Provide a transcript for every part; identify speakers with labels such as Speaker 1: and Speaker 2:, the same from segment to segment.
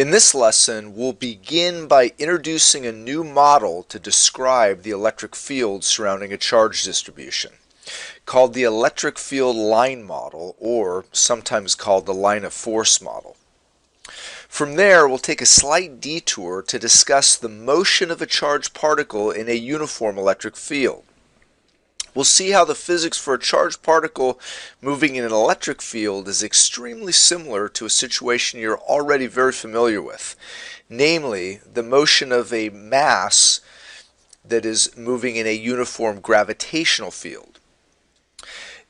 Speaker 1: In this lesson, we'll begin by introducing a new model to describe the electric field surrounding a charge distribution, called the electric field line model, or sometimes called the line of force model. From there, we'll take a slight detour to discuss the motion of a charged particle in a uniform electric field. We'll see how the physics for a charged particle moving in an electric field is extremely similar to a situation you're already very familiar with, namely the motion of a mass that is moving in a uniform gravitational field.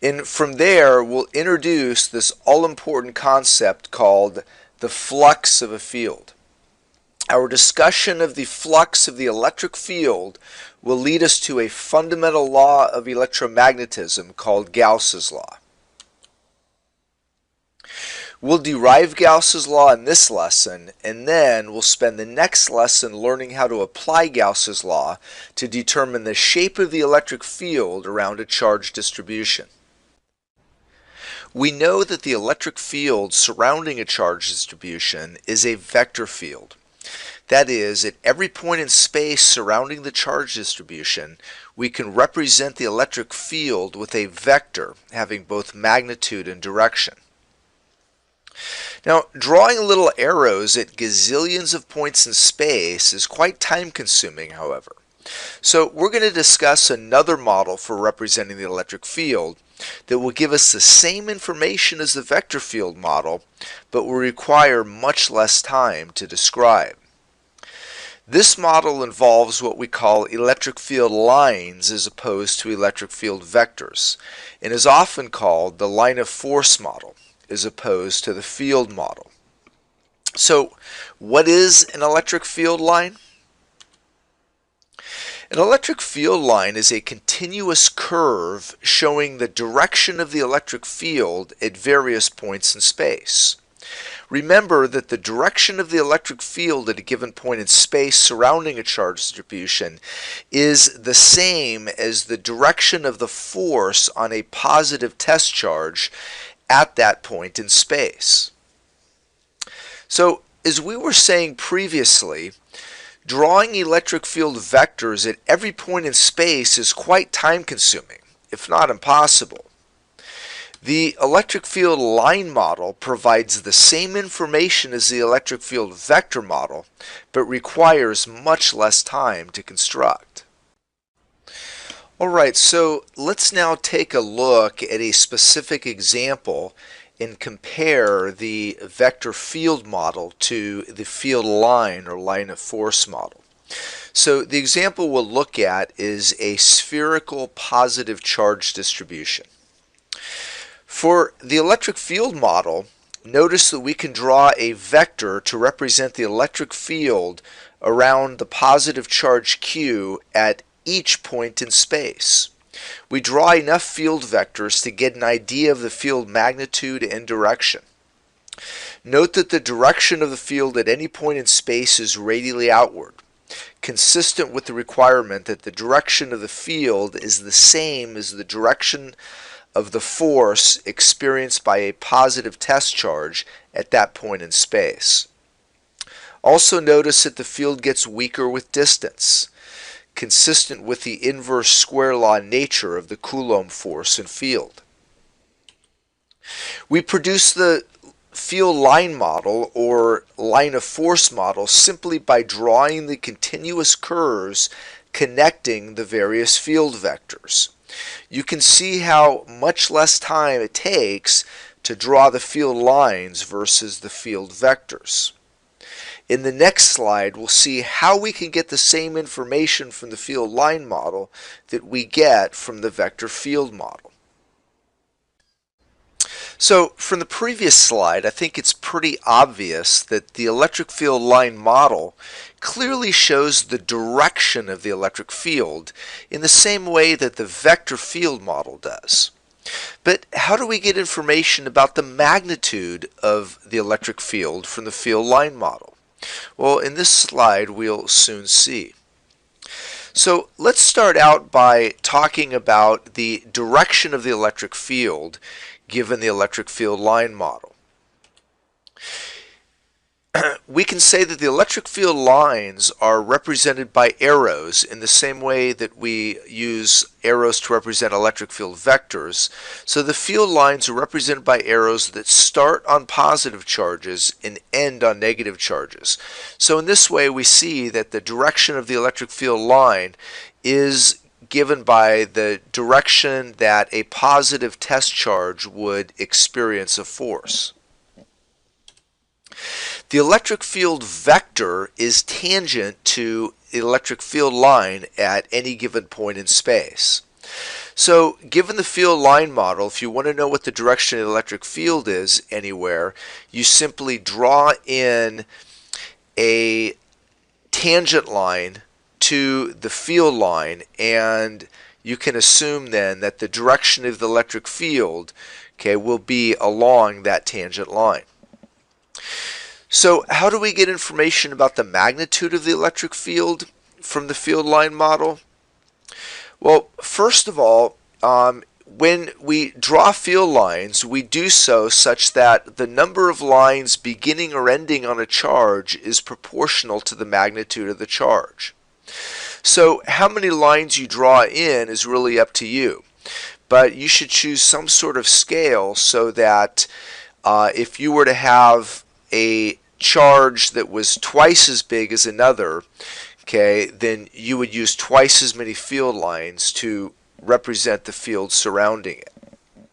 Speaker 1: And from there, we'll introduce this all-important concept called the flux of a field. Our discussion of the flux of the electric field will lead us to a fundamental law of electromagnetism called Gauss's law. We'll derive Gauss's law in this lesson, and then we'll spend the next lesson learning how to apply Gauss's law to determine the shape of the electric field around a charge distribution. We know that the electric field surrounding a charge distribution is a vector field. That is, at every point in space surrounding the charge distribution, we can represent the electric field with a vector having both magnitude and direction. Now, drawing little arrows at gazillions of points in space is quite time-consuming, however. So we're going to discuss another model for representing the electric field that will give us the same information as the vector field model, but will require much less time to describe. This model involves what we call electric field lines as opposed to electric field vectors, and is often called the line of force model as opposed to the field model. So, what is an electric field line? An electric field line is a continuous curve showing the direction of the electric field at various points in space. Remember that the direction of the electric field at a given point in space surrounding a charge distribution is the same as the direction of the force on a positive test charge at that point in space. So, as we were saying previously, drawing electric field vectors at every point in space is quite time-consuming, if not impossible. The electric field line model provides the same information as the electric field vector model, but requires much less time to construct. Alright, so let's now take a look at a specific example and compare the vector field model to the field line or line of force model. So the example we'll look at is a spherical positive charge distribution. For the electric field model, notice that we can draw a vector to represent the electric field around the positive charge Q at each point in space. We draw enough field vectors to get an idea of the field magnitude and direction. Note that the direction of the field at any point in space is radially outward, consistent with the requirement that the direction of the field is the same as the direction of the force experienced by a positive test charge at that point in space. Also notice that the field gets weaker with distance, consistent with the inverse square law nature of the Coulomb force and field. We produce the field line model or line of force model simply by drawing the continuous curves connecting the various field vectors. You can see how much less time it takes to draw the field lines versus the field vectors. In the next slide, we'll see how we can get the same information from the field line model that we get from the vector field model. So from the previous slide, I think it's pretty obvious that the electric field line model clearly shows the direction of the electric field in the same way that the vector field model does. But how do we get information about the magnitude of the electric field from the field line model? Well, in this slide we'll soon see. So let's start out by talking about the direction of the electric field given the electric field line model. we can say that the electric field lines are represented by arrows in the same way that we use arrows to represent electric field vectors. So the field lines are represented by arrows that start on positive charges and end on negative charges. So in this way we see that the direction of the electric field line is given by the direction that a positive test charge would experience a force. The electric field vector is tangent to the electric field line at any given point in space. So given the field line model, if you want to know what the direction of the electric field is anywhere, you simply draw in a tangent line to the field line, and you can assume then that the direction of the electric field, okay, will be along that tangent line. So how do we get information about the magnitude of the electric field from the field line model? Well, first of all, when we draw field lines, we do so such that the number of lines beginning or ending on a charge is proportional to the magnitude of the charge. So how many lines you draw in is really up to you, but you should choose some sort of scale so that if you were to have a charge that was twice as big as another, okay, then you would use twice as many field lines to represent the field surrounding it.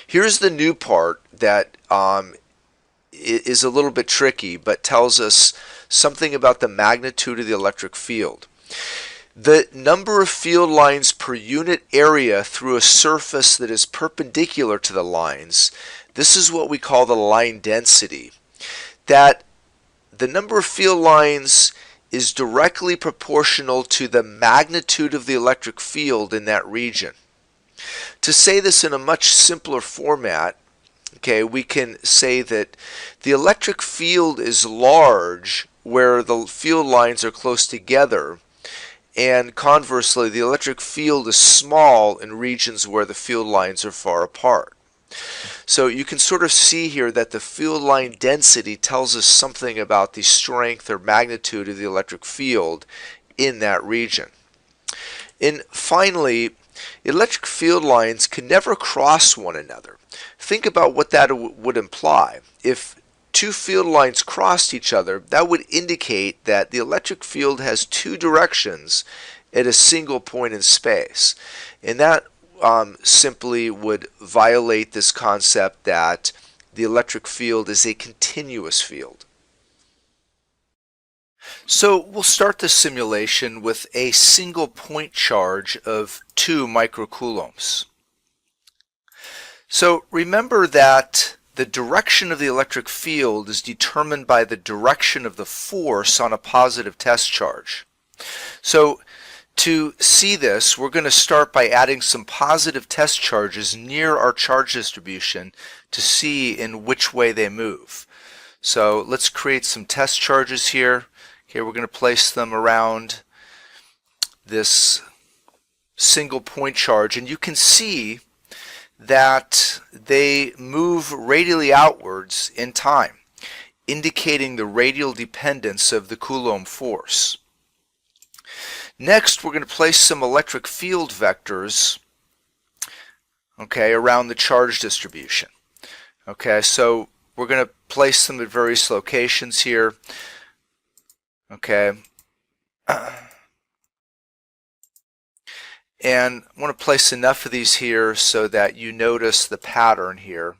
Speaker 1: Here's the new part that is a little bit tricky but tells us something about the magnitude of the electric field. The number of field lines per unit area through a surface that is perpendicular to the lines, this is what we call the line density. That the number of field lines is directly proportional to the magnitude of the electric field in that region. To say this in a much simpler format, okay, we can say that the electric field is large where the field lines are close together, and conversely the electric field is small in regions where the field lines are far apart. So you can sort of see here that the field line density tells us something about the strength or magnitude of the electric field in that region. And finally, electric field lines can never cross one another. Think about what that would imply. If two field lines crossed each other, that would indicate that the electric field has two directions at a single point in space. And that simply would violate this concept that the electric field is a continuous field. So we'll start the simulation with a single point charge of 2 microcoulombs. So remember that the direction of the electric field is determined by the direction of the force on a positive test charge. So to see this, we're going to start by adding some positive test charges near our charge distribution to see in which way they move. So let's create some test charges here. Okay, we're going to place them around this single point charge, and you can see that they move radially outwards in time, indicating the radial dependence of the Coulomb force. Next, we're going to place some electric field vectors, okay, around the charge distribution. Okay, so we're going to place them at various locations here. Okay, and I want to place enough of these here so that you notice the pattern here.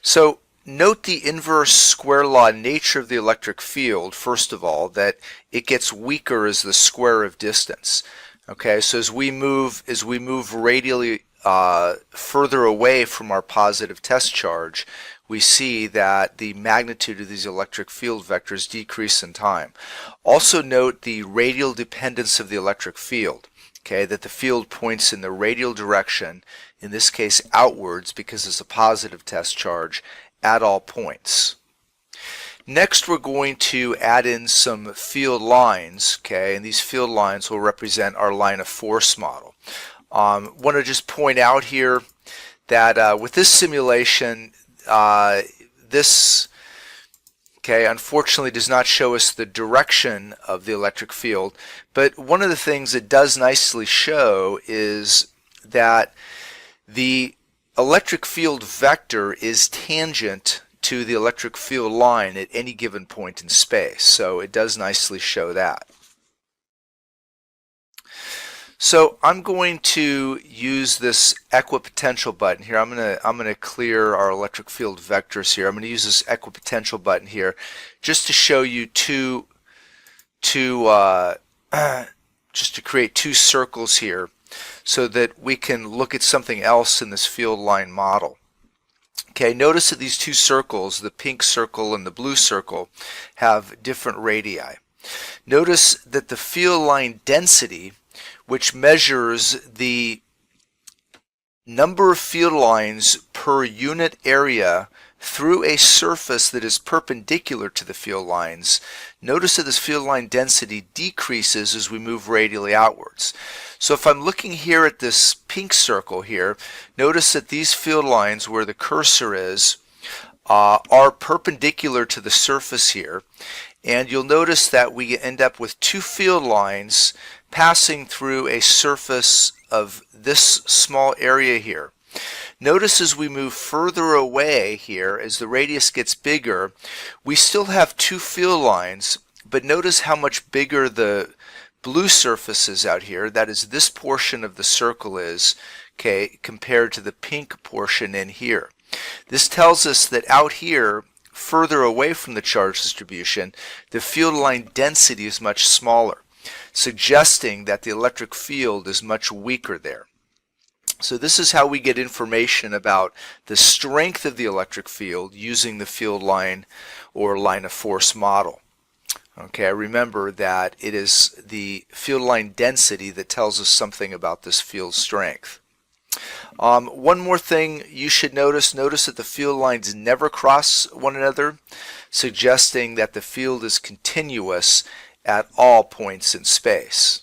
Speaker 1: So note the inverse square law nature of the electric field, first of all, that it gets weaker as the square of distance. Okay, so as we move radially further away from our positive test charge, we see that the magnitude of these electric field vectors decrease in time. Also note the radial dependence of the electric field. Okay, that the field points in the radial direction, in this case outwards because it's a positive test charge, at all points. Next, we're going to add in some field lines, okay, and these field lines will represent our line of force model. Want to just point out here that with this simulation, this unfortunately does not show us the direction of the electric field, but one of the things it does nicely show is that the electric field vector is tangent to the electric field line at any given point in space. So it does nicely show that. So I'm going to use this equipotential button here. I'm going to clear our electric field vectors here. I'm going to use this equipotential button here just to show you just to create two circles here so that we can look at something else in this field line model. Okay, notice that these two circles, the pink circle and the blue circle, have different radii. Notice that the field line density, which measures the number of field lines per unit area through a surface that is perpendicular to the field lines, notice that this field line density decreases as we move radially outwards. So if I'm looking here at this pink circle here, notice that these field lines where the cursor is are perpendicular to the surface here, and you'll notice that we end up with two field lines passing through a surface of this small area here. Notice as we move further away here, as the radius gets bigger, we still have two field lines, but notice how much bigger the blue surface is out here. That is, this portion of the circle is, compared to the pink portion in here. This tells us that out here, further away from the charge distribution, the field line density is much smaller, suggesting that the electric field is much weaker there. So this is how we get information about the strength of the electric field using the field line or line of force model. Okay, remember that it is the field line density that tells us something about this field strength. One more thing you should notice that the field lines never cross one another, suggesting that the field is continuous at all points in space.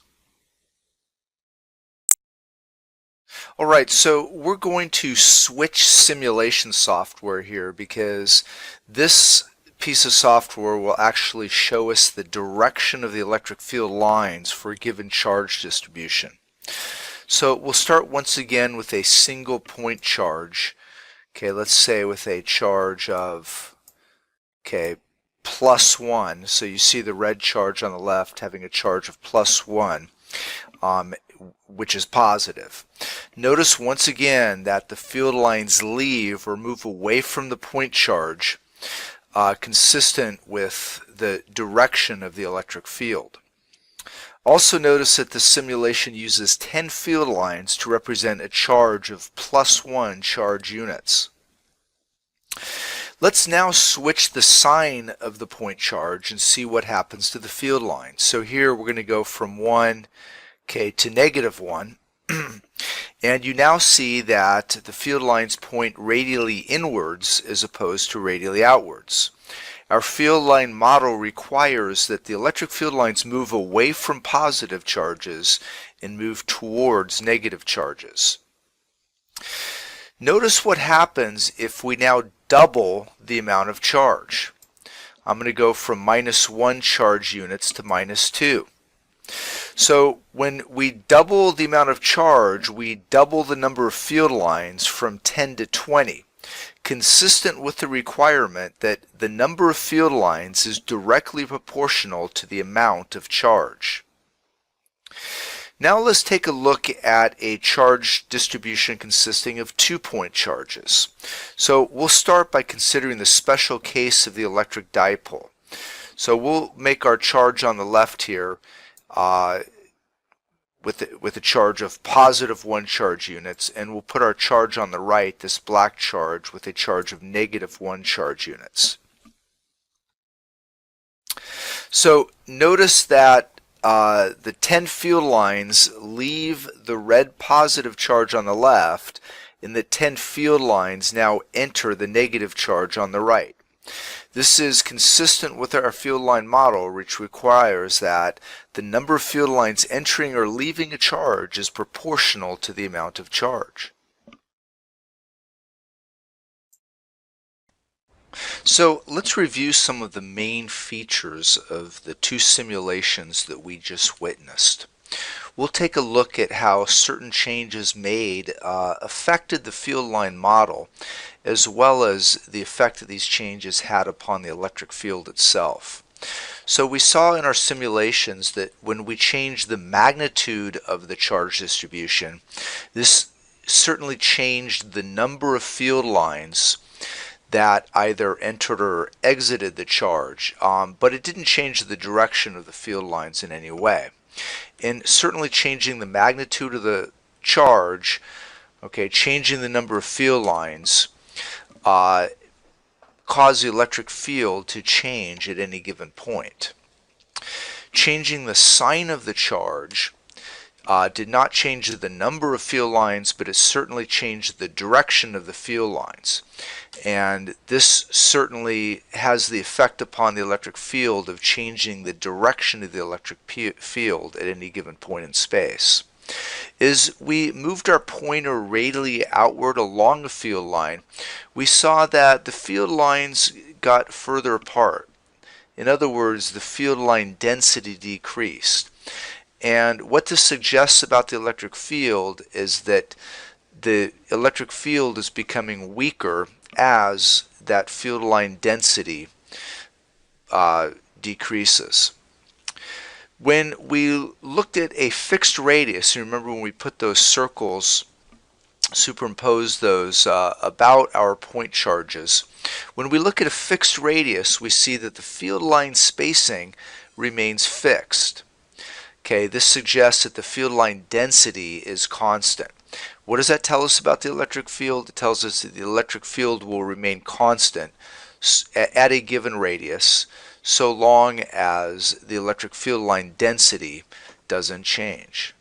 Speaker 1: Alright, so we're going to switch simulation software here because this piece of software will actually show us the direction of the electric field lines for a given charge distribution. So we'll start once again with a single point charge. Okay, let's say with a charge of +1. So you see the red charge on the left having a charge of +1. Which is positive. Notice once again that the field lines leave or move away from the point charge consistent with the direction of the electric field. Also notice that the simulation uses 10 field lines to represent a charge of +1 charge units. Let's now switch the sign of the point charge and see what happens to the field line. So here we're going to go from 1 to -1, and you now see that the field lines point radially inwards as opposed to radially outwards. Our field line model requires that the electric field lines move away from positive charges and move towards negative charges. Notice what happens if we now double the amount of charge. I'm going to go from -1 charge units to -2. So when we double the amount of charge, we double the number of field lines from 10 to 20, consistent with the requirement that the number of field lines is directly proportional to the amount of charge. Now let's take a look at a charge distribution consisting of 2-point charges. So we'll start by considering the special case of the electric dipole. So we'll make our charge on the left here with a charge of +1 charge units, and we'll put our charge on the right, this black charge, with a charge of -1 charge units. So notice that the 10 field lines leave the red positive charge on the left, and the 10 field lines now enter the negative charge on the right. This is consistent with our field line model, which requires that the number of field lines entering or leaving a charge is proportional to the amount of charge. So let's review some of the main features of the two simulations that we just witnessed. We'll take a look at how certain changes made affected the field line model, as well as the effect that these changes had upon the electric field itself. So we saw in our simulations that when we changed the magnitude of the charge distribution, this certainly changed the number of field lines that either entered or exited the charge, but it didn't change the direction of the field lines in any way. And certainly changing the magnitude of the charge, changing the number of field lines, cause the electric field to change at any given point. Changing the sign of the charge did not change the number of field lines, but it certainly changed the direction of the field lines. And this certainly has the effect upon the electric field of changing the direction of the electric field at any given point in space. As we moved our pointer radially outward along a field line, we saw that the field lines got further apart. In other words, the field line density decreased. And what this suggests about the electric field is that the electric field is becoming weaker as that field line density decreases. When we looked at a fixed radius, you remember when we put those circles, superimposed those about our point charges, when we look at a fixed radius, we see that the field line spacing remains fixed. This suggests that the field line density is constant. What does that tell us about the electric field? It tells us that the electric field will remain constant at a given radius so long as the electric field line density doesn't change.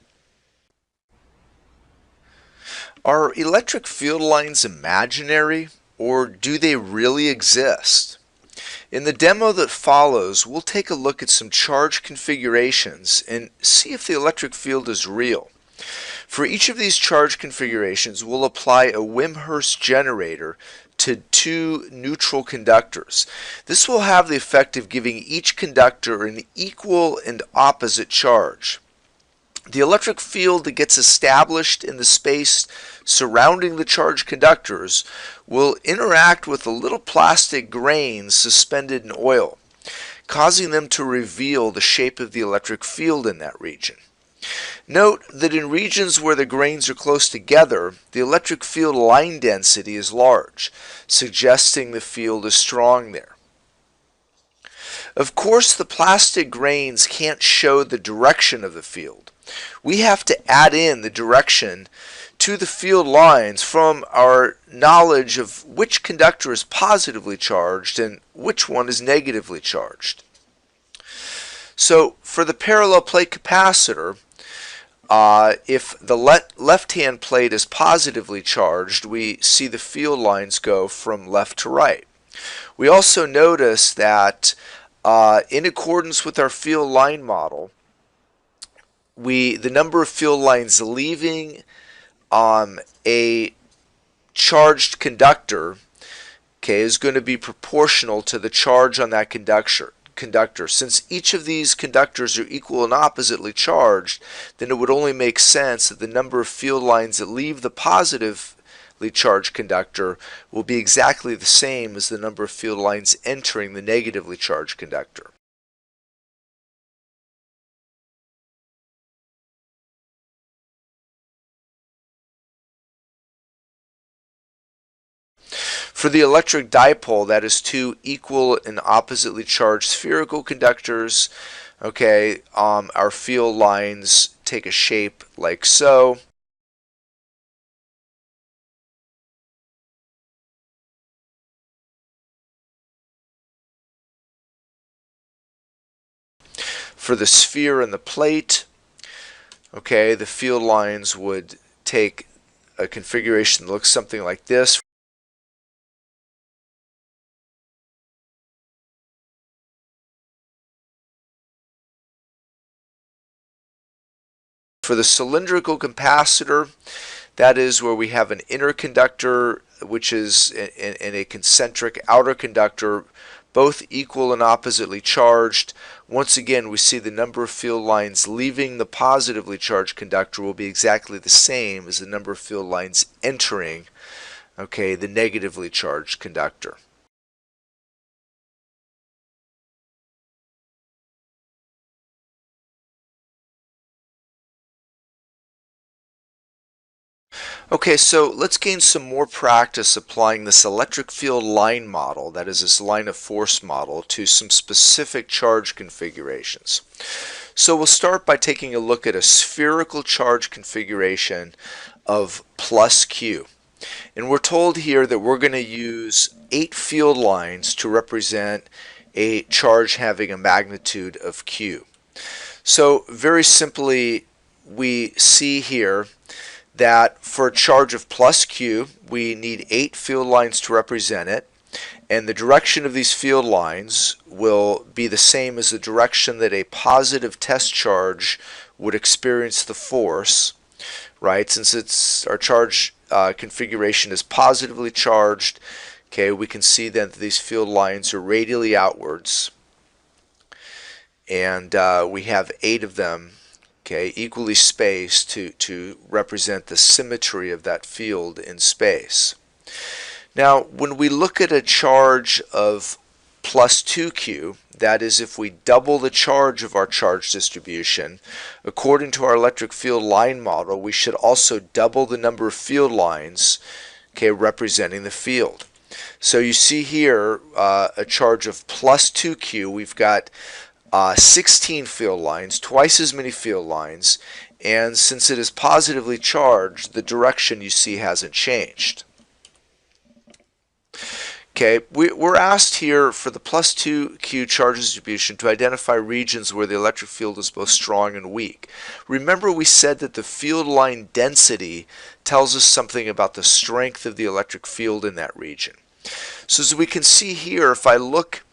Speaker 1: Are electric field lines imaginary, or do they really exist? In the demo that follows, we'll take a look at some charge configurations and see if the electric field is real. For each of these charge configurations, we'll apply a Wimshurst generator to two neutral conductors. This will have the effect of giving each conductor an equal and opposite charge. The electric field that gets established in the space surrounding the charged conductors will interact with the little plastic grains suspended in oil, causing them to reveal the shape of the electric field in that region. Note that in regions where the grains are close together, the electric field line density is large, suggesting the field is strong there. Of course, the plastic grains can't show the direction of the field. We have to add in the direction to the field lines from our knowledge of which conductor is positively charged and which one is negatively charged. So for the parallel plate capacitor, if the left-hand plate is positively charged, we see the field lines go from left to right. We also notice that in accordance with our field line model, the number of field lines leaving a charged conductor is going to be proportional to the charge on that conductor. Since each of these conductors are equal and oppositely charged, then it would only make sense that the number of field lines that leave the positively charged conductor will be exactly the same as the number of field lines entering the negatively charged conductor. For the electric dipole, that is two equal and oppositely charged spherical conductors. Our field lines take a shape like so. For the sphere and the plate, the field lines would take a configuration that looks something like this. For the cylindrical capacitor, that is where we have an inner conductor, which is in a concentric outer conductor, both equal and oppositely charged. Once again, we see the number of field lines leaving the positively charged conductor will be exactly the same as the number of field lines entering, okay, the negatively charged conductor. Okay, so let's gain some more practice applying this electric field line model, that is this line of force model, to some specific charge configurations. So we'll start by taking a look at a spherical charge configuration of plus Q. And we're told here that we're going to use 8 field lines to represent a charge having a magnitude of Q. So very simply, we see here that for a charge of plus Q, we need 8 field lines to represent it, and the direction of these field lines will be the same as the direction that a positive test charge would experience the force, right? Since it's our charge configuration is positively charged, okay, we can see then that these field lines are radially outwards, and we have 8 of them, okay, equally spaced to represent the symmetry of that field in space. Now, when we look at a charge of plus 2Q, that is if we double the charge of our charge distribution, according to our electric field line model, we should also double the number of field lines, okay, representing the field. So you see here a charge of plus 2Q, we've got 16 field lines, twice as many field lines, and since it is positively charged, the direction you see hasn't changed. Okay, we're asked here for the plus 2Q charge distribution to identify regions where the electric field is both strong and weak. Remember, we said that the field line density tells us something about the strength of the electric field in that region. So as we can see here, if I look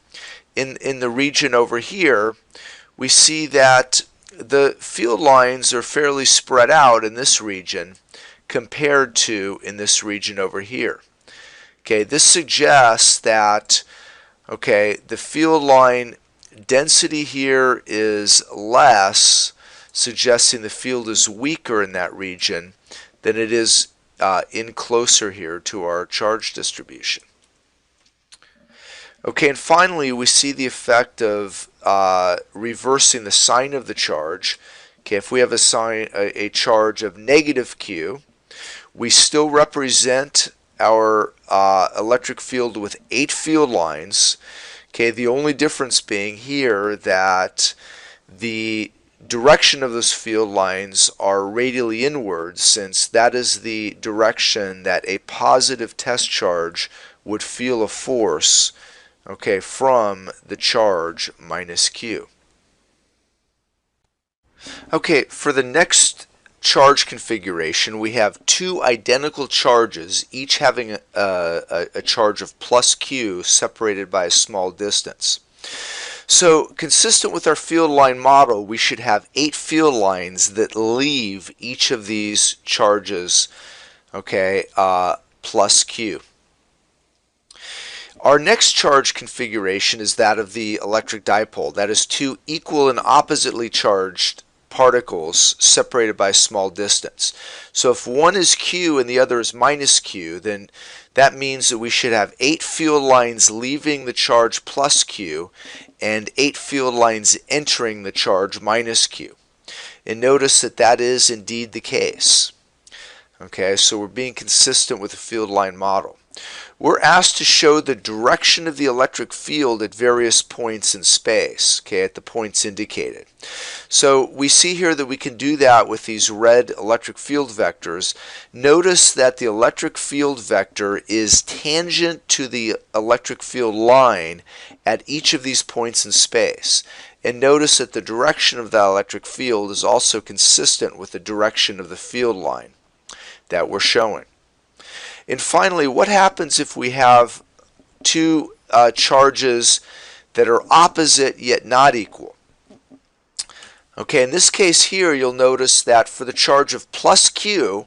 Speaker 1: in the region over here, we see that the field lines are fairly spread out in this region compared to in this region over here. Okay, this suggests that, okay, the field line density here is less, suggesting the field is weaker in that region than it is in closer here to our charge distribution. Okay, and finally we see the effect of reversing the sign of the charge. Okay, if we have a charge of negative Q, we still represent our electric field with 8 field lines. Okay, the only difference being here that the direction of those field lines are radially inwards, since that is the direction that a positive test charge would feel a force, okay, from the charge minus Q. Okay, for the next charge configuration, we have 2 identical charges, each having a charge of plus Q separated by a small distance. So consistent with our field line model, we should have 8 field lines that leave each of these charges, okay, plus Q. Our next charge configuration is that of the electric dipole. That is 2 equal and oppositely charged particles separated by a small distance. So if one is Q and the other is minus Q, then that means that we should have 8 field lines leaving the charge plus Q and 8 field lines entering the charge minus Q. And notice that that is indeed the case. Okay, so we're being consistent with the field line model. We're asked to show the direction of the electric field at various points in space, okay, at the points indicated. So we see here that we can do that with these red electric field vectors. Notice that the electric field vector is tangent to the electric field line at each of these points in space. And notice that the direction of the electric field is also consistent with the direction of the field line that we're showing. And finally, what happens if we have 2 charges that are opposite yet not equal? Okay, in this case here, you'll notice that for the charge of plus q,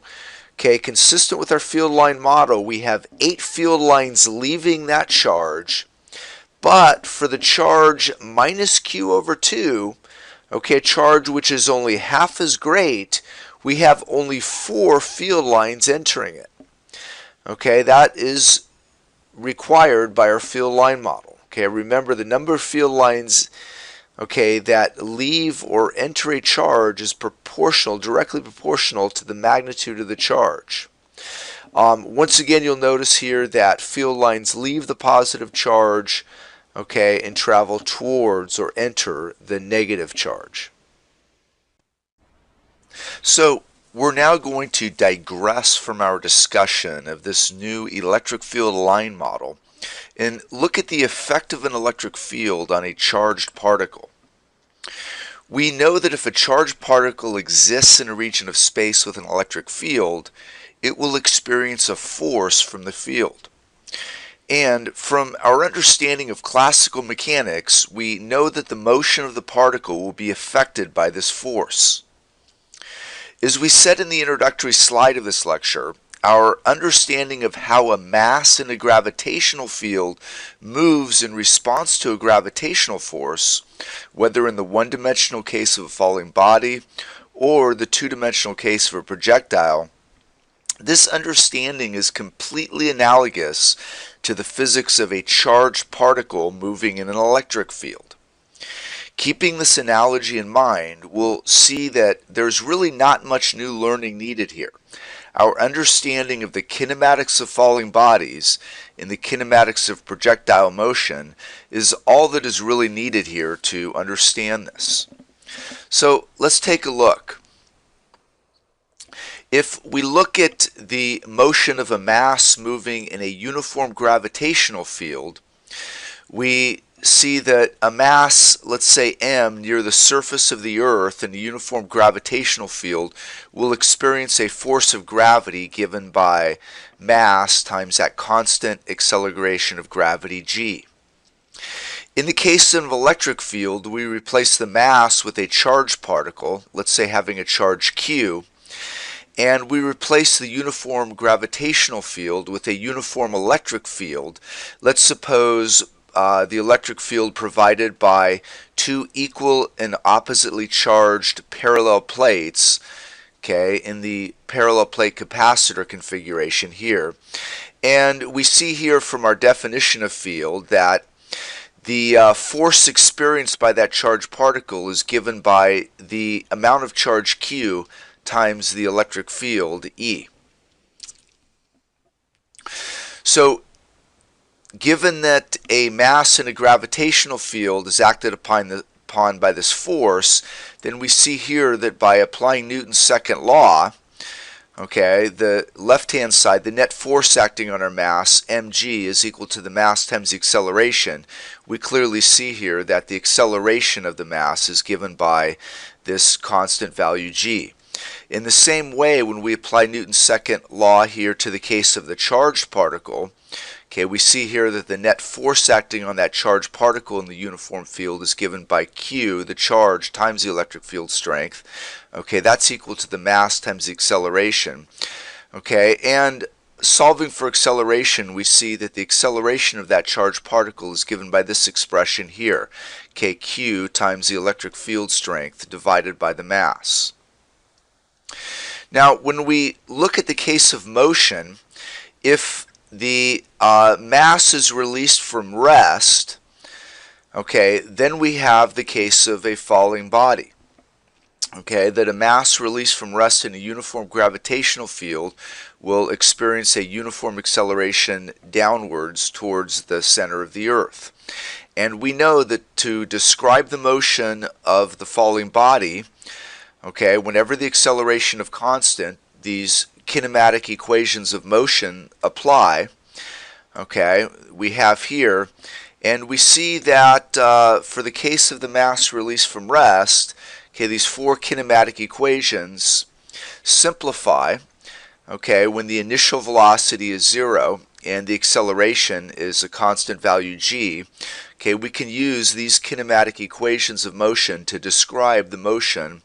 Speaker 1: okay, consistent with our field line model, we have 8 field lines leaving that charge. But for the charge minus q over 2, okay, a charge which is only half as great, we have only 4 field lines entering it. Okay, that is required by our field line model. Okay, remember the number of field lines, okay, that leave or enter a charge is proportional, directly proportional to the magnitude of the charge. Once again, you'll notice here that field lines leave the positive charge, okay, and travel towards or enter the negative charge. So we're now going to digress from our discussion of this new electric field line model and look at the effect of an electric field on a charged particle. We know that if a charged particle exists in a region of space with an electric field, it will experience a force from the field. And from our understanding of classical mechanics, we know that the motion of the particle will be affected by this force. As we said in the introductory slide of this lecture, our understanding of how a mass in a gravitational field moves in response to a gravitational force, whether in the one-dimensional case of a falling body or the two-dimensional case of a projectile, this understanding is completely analogous to the physics of a charged particle moving in an electric field. Keeping this analogy in mind, we'll see that there's really not much new learning needed here. Our understanding of the kinematics of falling bodies and the kinematics of projectile motion is all that is really needed here to understand this. So let's take a look. If we look at the motion of a mass moving in a uniform gravitational field, we see that a mass, let's say m, near the surface of the Earth in a uniform gravitational field will experience a force of gravity given by mass times that constant acceleration of gravity g. In the case of an electric field, we replace the mass with a charged particle, let's say having a charge q, and we replace the uniform gravitational field with a uniform electric field. Let's suppose the electric field provided by two equal and oppositely charged parallel plates, okay, in the parallel plate capacitor configuration here. And we see here from our definition of field that the force experienced by that charged particle is given by the amount of charge Q times the electric field E. So given that a mass in a gravitational field is acted upon by this force, then we see here that by applying Newton's second law, okay, the left-hand side, the net force acting on our mass, mg, is equal to the mass times the acceleration. We clearly see here that the acceleration of the mass is given by this constant value g. In the same way, when we apply Newton's second law here to the case of the charged particle, okay, we see here that the net force acting on that charged particle in the uniform field is given by Q, the charge, times the electric field strength. Okay, that's equal to the mass times the acceleration. Okay, and solving for acceleration, we see that the acceleration of that charged particle is given by this expression here, kq times the electric field strength divided by the mass. Now, when we look at the case of motion, if the mass is released from rest, okay, then we have the case of a falling body. Okay, that a mass released from rest in a uniform gravitational field will experience a uniform acceleration downwards towards the center of the Earth. And we know that to describe the motion of the falling body, okay, whenever the acceleration of constant, these kinematic equations of motion apply, okay, we have here, and we see that for the case of the mass released from rest, okay, these four kinematic equations simplify, okay, when the initial velocity is 0 and the acceleration is a constant value g, okay, we can use these kinematic equations of motion to describe the motion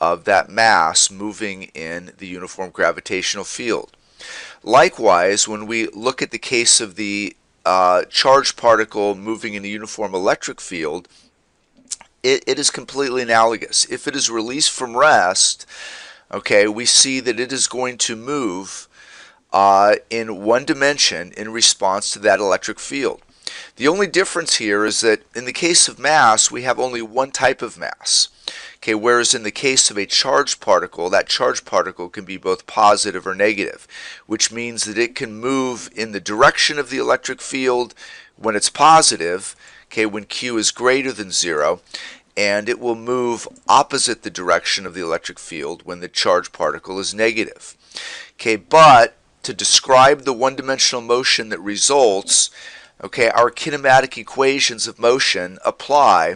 Speaker 1: of that mass moving in the uniform gravitational field. Likewise, when we look at the case of the charged particle moving in a uniform electric field, it is completely analogous. If it is released from rest, okay, we see that it is going to move in one dimension in response to that electric field. The only difference here is that in the case of mass, we have only one type of mass. Okay, whereas in the case of a charged particle, that charged particle can be both positive or negative, which means that it can move in the direction of the electric field when it's positive, okay, when Q is greater than 0, and it will move opposite the direction of the electric field when the charged particle is negative. Okay, but to describe the one-dimensional motion that results, okay, our kinematic equations of motion apply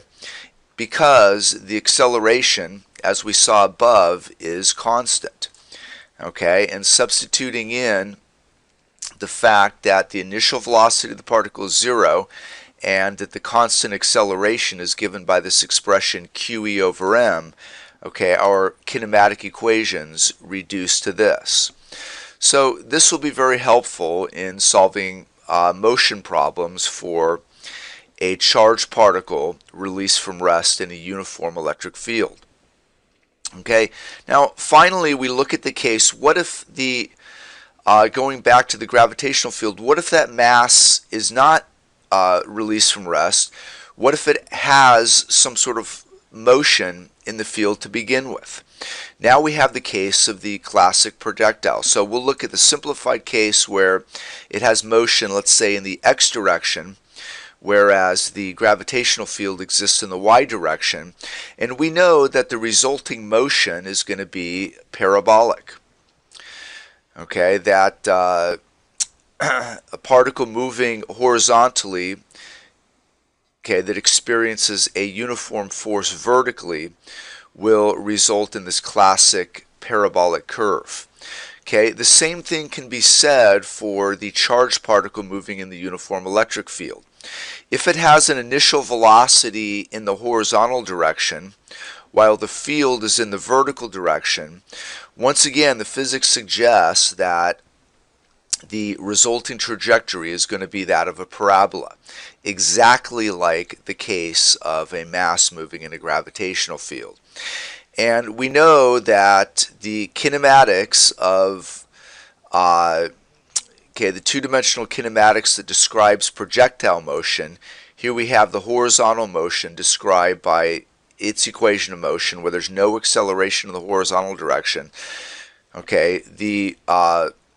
Speaker 1: because the acceleration, as we saw above, is constant. Okay, and substituting in the fact that the initial velocity of the particle is 0 and that the constant acceleration is given by this expression QE over m, okay, our kinematic equations reduce to this. So this will be very helpful in solving motion problems for a charged particle released from rest in a uniform electric field. Okay, now finally we look at the case, what if the, going back to the gravitational field, what if that mass is not released from rest? What if it has some sort of motion in the field to begin with? Now we have the case of the classic projectile. So we'll look at the simplified case where it has motion, let's say in the x direction, whereas the gravitational field exists in the y direction, and we know that the resulting motion is going to be parabolic. Okay, that a particle moving horizontally, okay, that experiences a uniform force vertically will result in this classic parabolic curve. Okay, the same thing can be said for the charged particle moving in the uniform electric field. If it has an initial velocity in the horizontal direction while the field is in the vertical direction, once again the physics suggests that the resulting trajectory is going to be that of a parabola, exactly like the case of a mass moving in a gravitational field. And we know that the kinematics of the two-dimensional kinematics that describes projectile motion, here we have the horizontal motion described by its equation of motion where there's no acceleration in the horizontal direction. Okay, the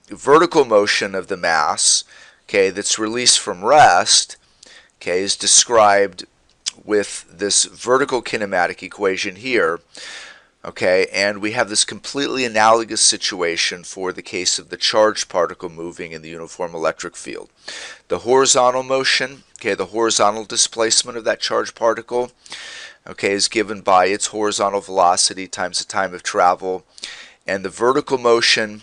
Speaker 1: vertical motion of the mass, okay, that's released from rest, okay, is described with this vertical kinematic equation here. Okay, and we have this completely analogous situation for the case of the charged particle moving in the uniform electric field. The horizontal motion, okay, the horizontal displacement of that charged particle, okay, is given by its horizontal velocity times the time of travel, and the vertical motion,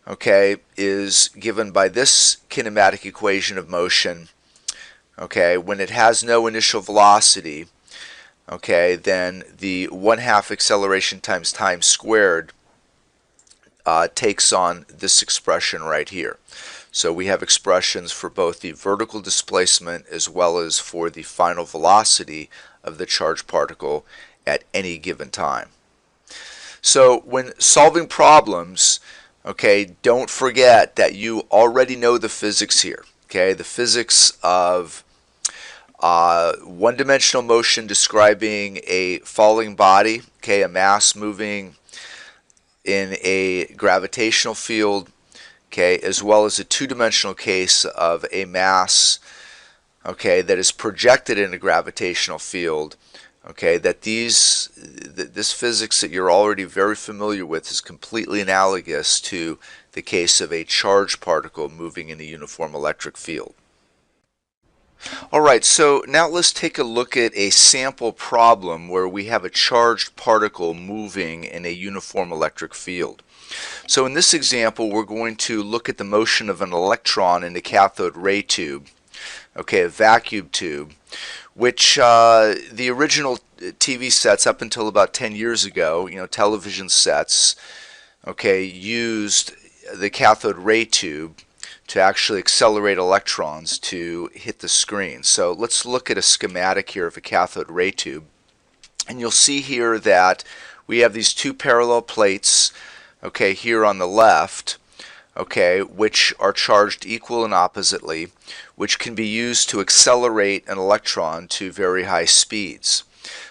Speaker 1: okay, is given by this kinematic equation of motion, okay, when it has no initial velocity. Okay, then the 1/2 acceleration times time squared takes on this expression right here. So we have expressions for both the vertical displacement as well as for the final velocity of the charged particle at any given time. So when solving problems, okay, don't forget that you already know the physics here. Okay, the physics of one-dimensional motion describing a falling body, okay, a mass moving in a gravitational field, okay, as well as a two-dimensional case of a mass, okay, that is projected in a gravitational field, okay, that this physics that you're already very familiar with is completely analogous to the case of a charged particle moving in a uniform electric field. Alright, so now let's take a look at a sample problem where we have a charged particle moving in a uniform electric field. So in this example, we're going to look at the motion of an electron in a cathode ray tube, okay, a vacuum tube, which the original TV sets up until about 10 years ago, television sets, okay, used the cathode ray tube to actually accelerate electrons to hit the screen. So let's look at a schematic here of a cathode ray tube. And you'll see here that we have these two parallel plates, okay, here on the left, okay, which are charged equal and oppositely, which can be used to accelerate an electron to very high speeds.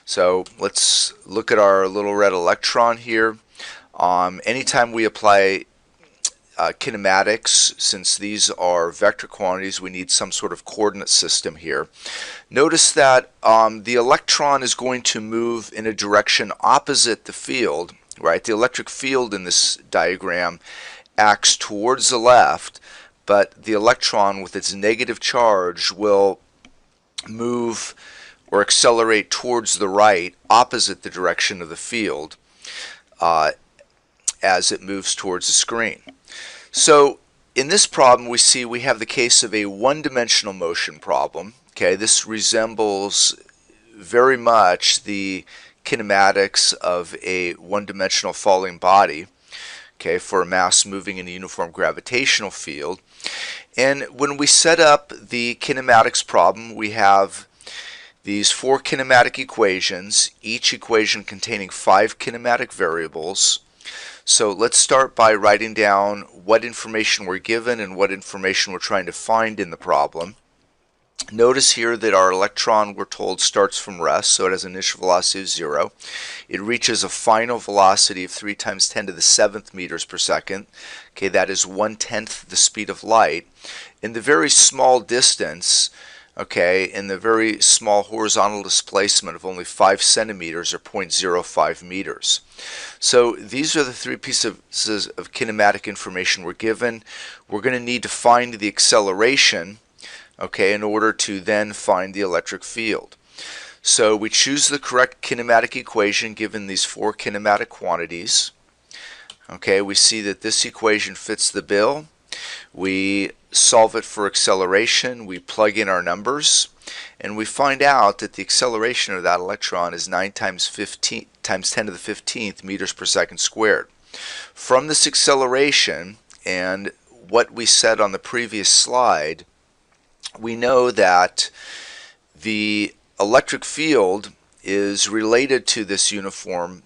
Speaker 1: So let's look at our little red electron here. Anytime we apply kinematics, since these are vector quantities, we need some sort of coordinate system here. Notice that the electron is going to move in a direction opposite the field, right? The electric field in this diagram acts towards the left, but the electron with its negative charge will move or accelerate towards the right, opposite the direction of the field as it moves towards the screen. So in this problem we have the case of a one-dimensional motion problem. Okay, this resembles very much the kinematics of a one-dimensional falling body, okay, for a mass moving in a uniform gravitational field. And when we set up the kinematics problem, we have these four kinematic equations, each equation containing 5 kinematic variables. So let's start by writing down what information we're given and what information we're trying to find in the problem. Notice here that our electron, we're told, starts from rest, so it has an initial velocity of 0. It reaches a final velocity of 3 times 10 to the 7th meters per second. Okay, that is 1/10 the speed of light. In the very small distance, okay, in the very small horizontal displacement of only 5 centimeters or 0.05 meters. So these are the 3 pieces of kinematic information we're given. We're going to need to find the acceleration, okay, in order to then find the electric field. So we choose the correct kinematic equation given these 4 kinematic quantities. Okay, we see that this equation fits the bill. We solve it for acceleration, we plug in our numbers, and we find out that the acceleration of that electron is 9 times 10 to the 15th meters per second squared. From this acceleration and what we said on the previous slide, we know that the electric field is related to this uniform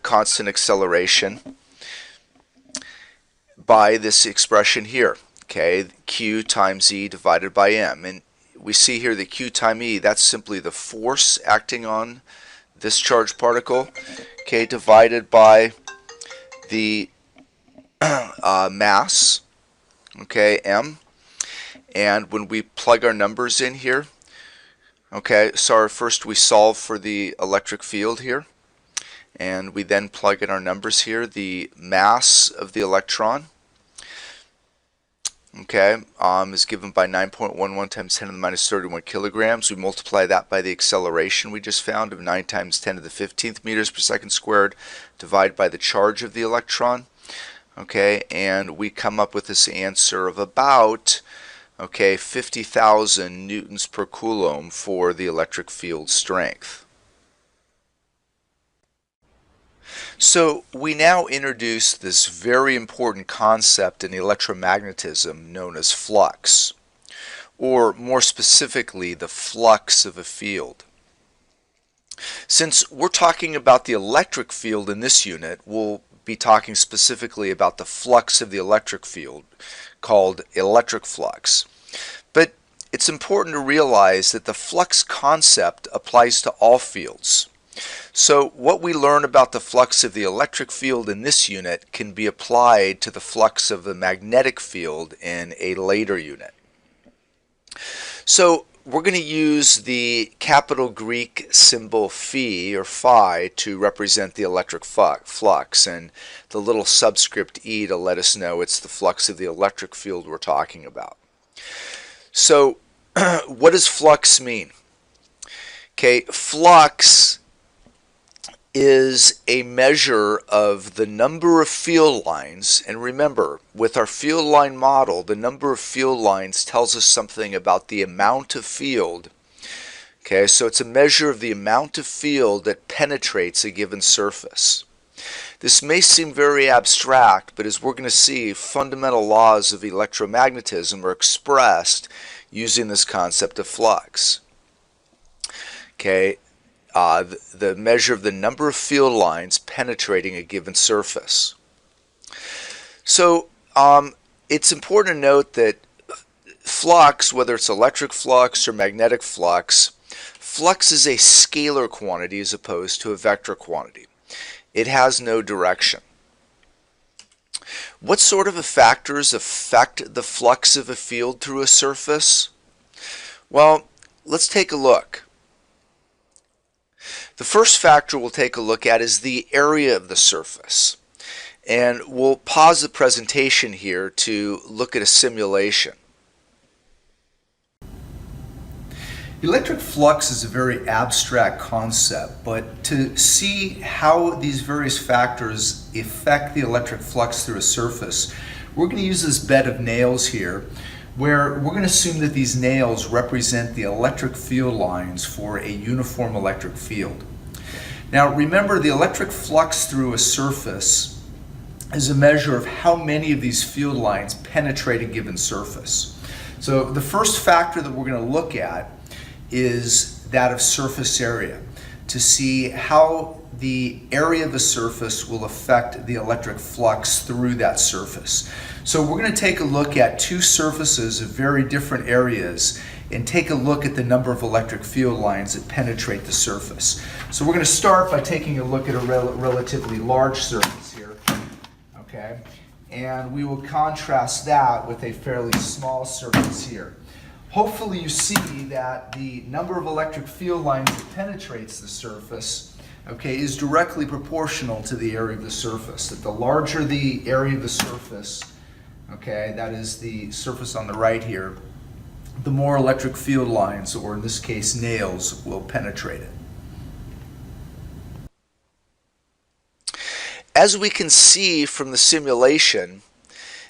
Speaker 1: constant acceleration by this expression here, okay, Q times E divided by M. And we see here that Q times E, that's simply the force acting on this charged particle, okay, divided by the mass, okay, M. And when we plug our numbers in here, okay, so first we solve for the electric field here, and we then plug in our numbers here. The mass of the electron, okay, is given by 9.11 times 10 to the minus 31 kilograms. We multiply that by the acceleration we just found of 9 times 10 to the 15th meters per second squared, divide by the charge of the electron, okay, and we come up with this answer of about, okay, 50,000 newtons per coulomb for the electric field strength. So we now introduce this very important concept in electromagnetism known as flux, or more specifically the flux of a field. Since we're talking about the electric field in this unit, we'll be talking specifically about the flux of the electric field, called electric flux. But it's important to realize that the flux concept applies to all fields. So what we learn about the flux of the electric field in this unit can be applied to the flux of the magnetic field in a later unit. So we're going to use the capital Greek symbol phi or phi to represent the electric flux, and the little subscript e to let us know it's the flux of the electric field we're talking about. So what does flux mean? Okay, flux is a measure of the number of field lines, and remember, with our field line model, the number of field lines tells us something about the amount of field. Okay, so it's a measure of the amount of field that penetrates a given surface. This may seem very abstract, but as we're going to see, fundamental laws of electromagnetism are expressed using this concept of flux. Okay, the measure of the number of field lines penetrating a given surface. So it's important to note that flux, whether it's electric flux or magnetic flux, flux is a scalar quantity as opposed to a vector quantity. It has no direction. What sort of factors affect the flux of a field through a surface? Well, let's take a look. The first factor we'll take a look at is the area of the surface. And we'll pause the presentation here to look at a simulation. Electric flux is a very abstract concept, but to see how these various factors affect the electric flux through a surface, we're going to use this bed of nails here, where we're going to assume that these nails represent the electric field lines for a uniform electric field. Now remember, the electric flux through a surface is a measure of how many of these field lines penetrate a given surface. So the first factor that we're going to look at is that of surface area, to see how the area of the surface will affect the electric flux through that surface. So we're going to take a look at two surfaces of very different areas and take a look at the number of electric field lines that penetrate the surface. So we're going to start by taking a look at a relatively large surface here, okay? And we will contrast that with a fairly small surface here. Hopefully you see that the number of electric field lines that penetrates the surface, okay, is directly proportional to the area of the surface. That the larger the area of the surface, okay, that is the surface on the right here, the more electric field lines, or in this case nails, will penetrate it. As we can see from the simulation,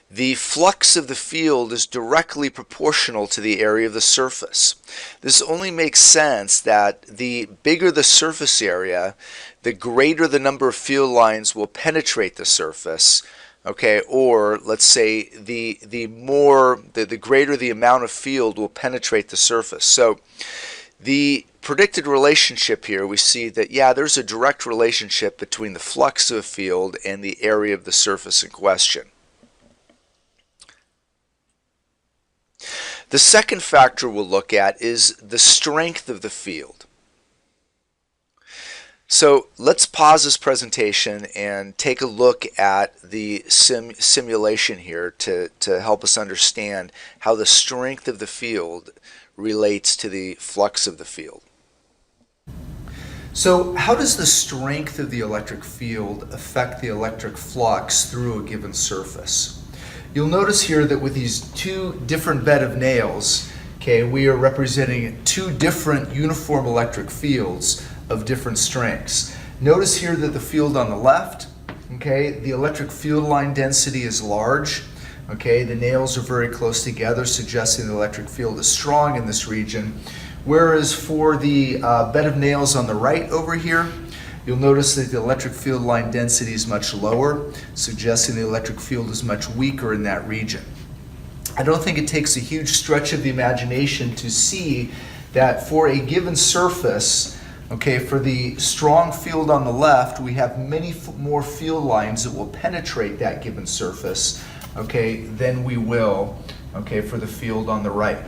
Speaker 1: the flux of the field is directly proportional to the area of the surface. This only makes sense that the bigger the surface area, the greater the number of field lines will penetrate the surface, okay, or let's say the greater the amount of field will penetrate the surface. So the predicted relationship here, we see that, yeah, there's a direct relationship between the flux of a field and the area of the surface in question. The second factor we'll look at is the strength of the field. So let's pause this presentation and take a look at the simulation here to help us understand how the strength of the field relates to the flux of the field. So how does the strength of the electric field affect the electric flux through a given surface? You'll notice here that with these two different bed of nails, okay, we are representing two different uniform electric fields of different strengths. Notice here that the field on the left, okay, the electric field line density is large. Okay, the nails are very close together, suggesting the electric field is strong in this region. Whereas for the bed of nails on the right over here, you'll notice that the electric field line density is much lower, suggesting the electric field is much weaker in that region. I don't think it takes a huge stretch of the imagination to see that for a given surface, okay, for the strong field on the left, we have many more field lines that will penetrate that given surface, okay, than we will, okay, for the field on the right.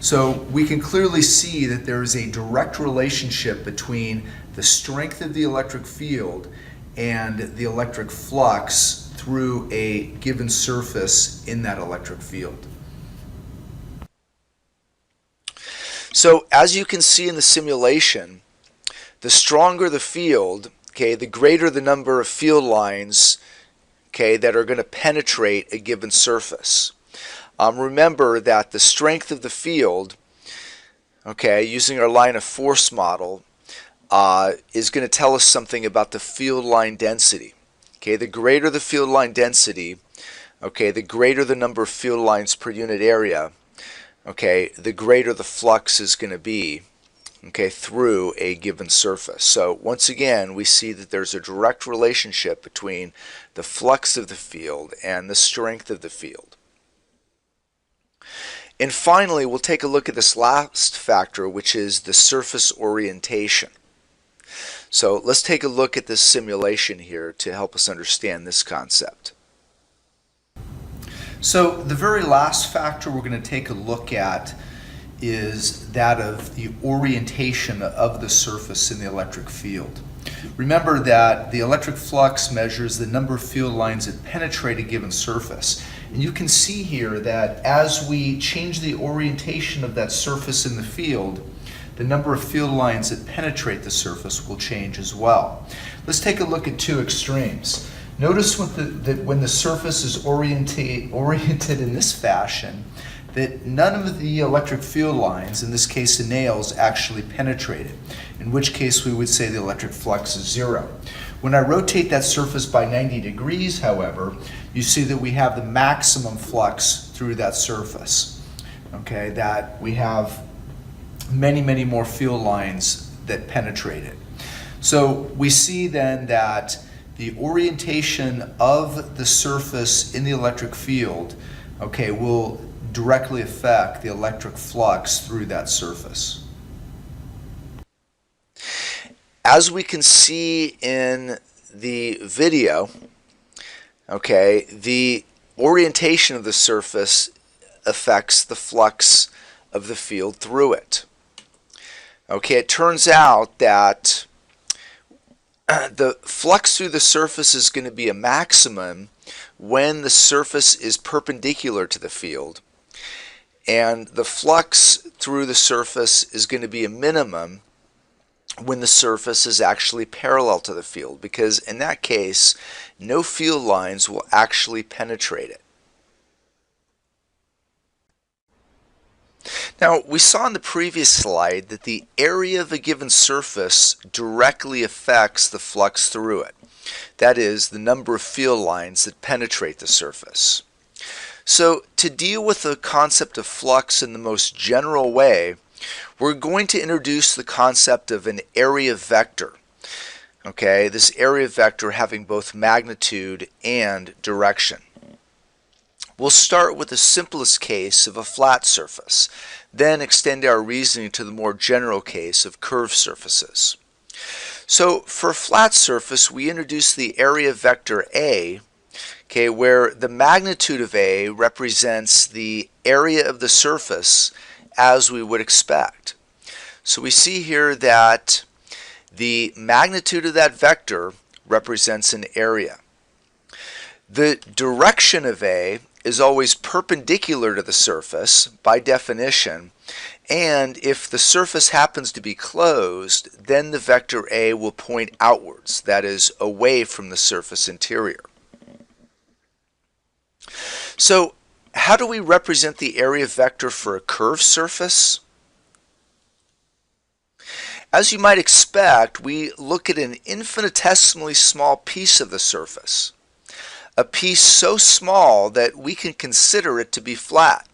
Speaker 1: So we can clearly see that there is a direct relationship between the strength of the electric field and the electric flux through a given surface in that electric field. So as you can see in the simulation, the stronger the field, okay, the greater the number of field lines, okay, that are going to penetrate a given surface. Remember that the strength of the field, okay, using our line of force model, is going to tell us something about the field line density. Okay, the greater the field line density, okay, the greater the number of field lines per unit area, okay, the greater the flux is going to be, okay, through a given surface. So once again, we see that there's a direct relationship between the flux of the field and the strength of the field. And finally, we'll take a look at this last factor, which is the surface orientation. So let's take a look at this simulation here to help us understand this concept. So the very last factor we're going to take a look at is that of the orientation of the surface in the electric field. Remember that the electric flux measures the number of field lines that penetrate a given surface. And you can see here that as we change the orientation of that surface in the field, the number of field lines that penetrate the surface will change as well. Let's take a look at two extremes. Notice that when the surface is oriented in this fashion, that none of the electric field lines, in this case the nails, actually penetrate it, in which case we would say the electric flux is zero. When I rotate that surface by 90 degrees, however, you see that we have the maximum flux through that surface. Okay, that we have many, many more field lines that penetrate it. So we see then that the orientation of the surface in the electric field, okay, will directly affect the electric flux through that surface. As we can see in the video, okay, the orientation of the surface affects the flux of the field through it. Okay, it turns out that the flux through the surface is going to be a maximum when the surface is perpendicular to the field, and the flux through the surface is going to be a minimum when the surface is actually parallel to the field, because in that case no field lines will actually penetrate it. Now, we saw in the previous slide that the area of a given surface directly affects the flux through it. That is, the number of field lines that penetrate the surface. So, to deal with the concept of flux in the most general way, we're going to introduce the concept of an area vector. Okay, this area vector having both magnitude and direction. We'll start with the simplest case of a flat surface, then extend our reasoning to the more general case of curved surfaces. So for a flat surface, we introduce the area vector A, okay, where the magnitude of A represents the area of the surface as we would expect. So we see here that the magnitude of that vector represents an area. The direction of A is always perpendicular to the surface by definition, and if the surface happens to be closed, then the vector A will point outwards, that is, away from the surface interior. So how do we represent the area vector for a curved surface? As you might expect, we look at an infinitesimally small piece of the surface. A piece so small that we can consider it to be flat.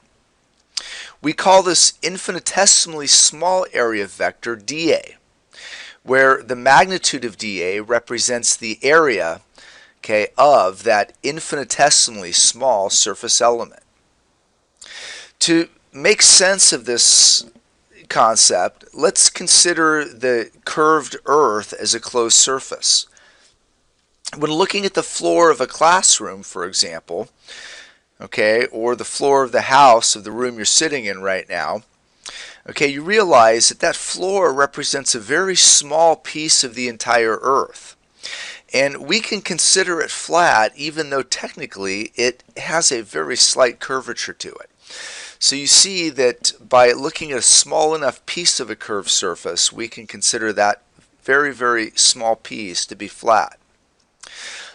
Speaker 1: We call this infinitesimally small area vector dA, where the magnitude of dA represents the area, okay, of that infinitesimally small surface element. To make sense of this concept, let's consider the curved earth as a closed surface. When looking at the floor of a classroom, for example, okay, or the floor of the house of the room you're sitting in right now, okay, you realize that that floor represents a very small piece of the entire earth. And we can consider it flat even though technically it has a very slight curvature to it. So you see that by looking at a small enough piece of a curved surface, we can consider that very, very small piece to be flat.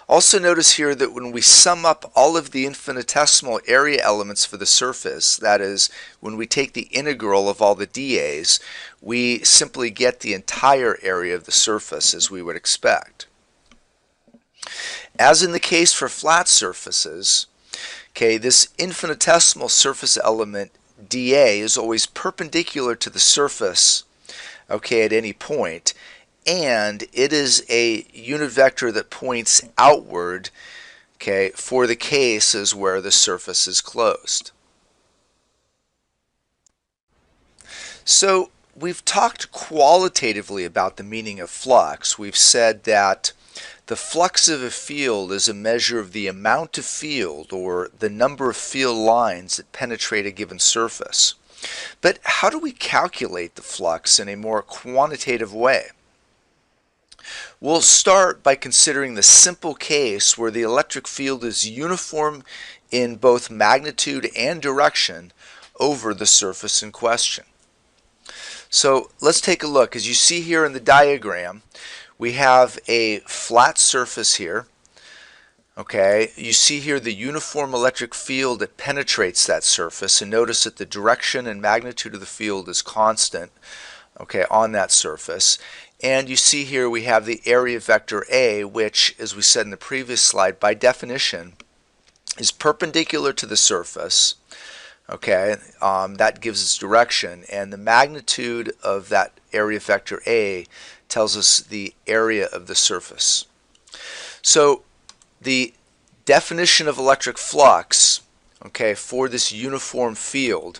Speaker 1: Also notice here that when we sum up all of the infinitesimal area elements for the surface, that is, when we take the integral of all the dA's, we simply get the entire area of the surface as we would expect. As in the case for flat surfaces, okay, this infinitesimal surface element dA is always perpendicular to the surface, okay, at any point, and it is a unit vector that points outward, okay, for the cases where the surface is closed. So we've talked qualitatively about the meaning of flux. We've said that the flux of a field is a measure of the amount of field, or the number of field lines that penetrate a given surface. But how do we calculate the flux in a more quantitative way? We'll start by considering the simple case where the electric field is uniform in both magnitude and direction over the surface in question. So let's take a look. As you see here in the diagram, we have a flat surface here. Okay, you see here the uniform electric field that penetrates that surface, and notice that the direction and magnitude of the field is constant, okay, on that surface. And you see here we have the area vector A, which, as we said in the previous slide, by definition is perpendicular to the surface. Okay, that gives us direction, and the magnitude of that area vector A tells us the area of the surface. So the definition of electric flux, okay, for this uniform field,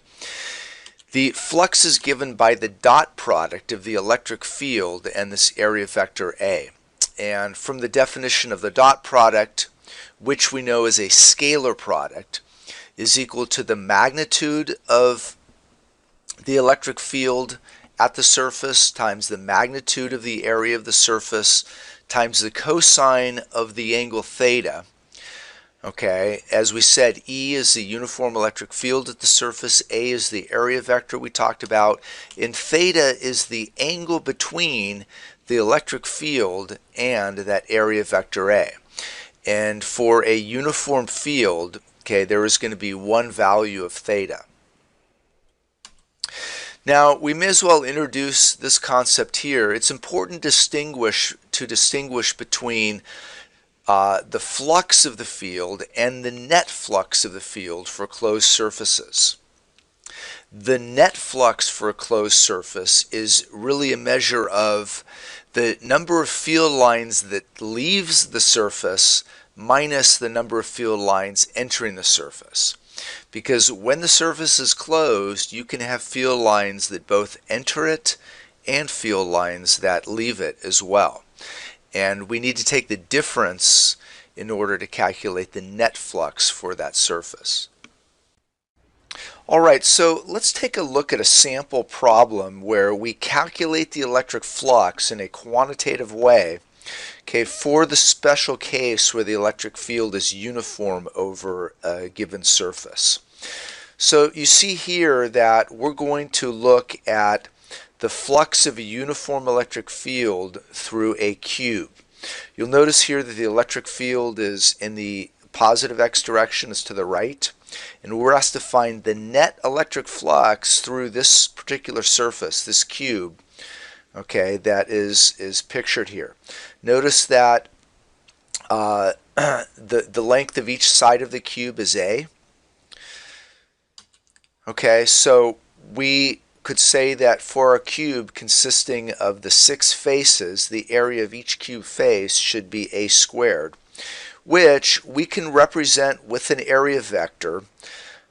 Speaker 1: the flux is given by the dot product of the electric field and this area vector A. And from the definition of the dot product, which we know is a scalar product, is equal to the magnitude of the electric field at the surface times the magnitude of the area of the surface times the cosine of the angle theta. Okay, as we said, E is the uniform electric field at the surface, A is the area vector we talked about, and theta is the angle between the electric field and that area vector A. And for a uniform field, okay, there is going to be one value of theta. Now, we may as well introduce this concept here. It's important to distinguish between the flux of the field and the net flux of the field for closed surfaces. The net flux for a closed surface is really a measure of the number of field lines that leaves the surface minus the number of field lines entering the surface. Because when the surface is closed, you can have field lines that both enter it and field lines that leave it as well. And we need to take the difference in order to calculate the net flux for that surface. Alright, so let's take a look at a sample problem where we calculate the electric flux in a quantitative way, okay, for the special case where the electric field is uniform over a given surface. So you see here that we're going to look at the flux of a uniform electric field through a cube. You'll notice here that the electric field is in the positive x direction, is to the right, and we're asked to find the net electric flux through this particular surface, this cube, okay, that is pictured here. Notice that the length of each side of the cube is A. Okay, so we could say that for a cube consisting of the 6 faces, the area of each cube face should be A squared, which we can represent with an area vector,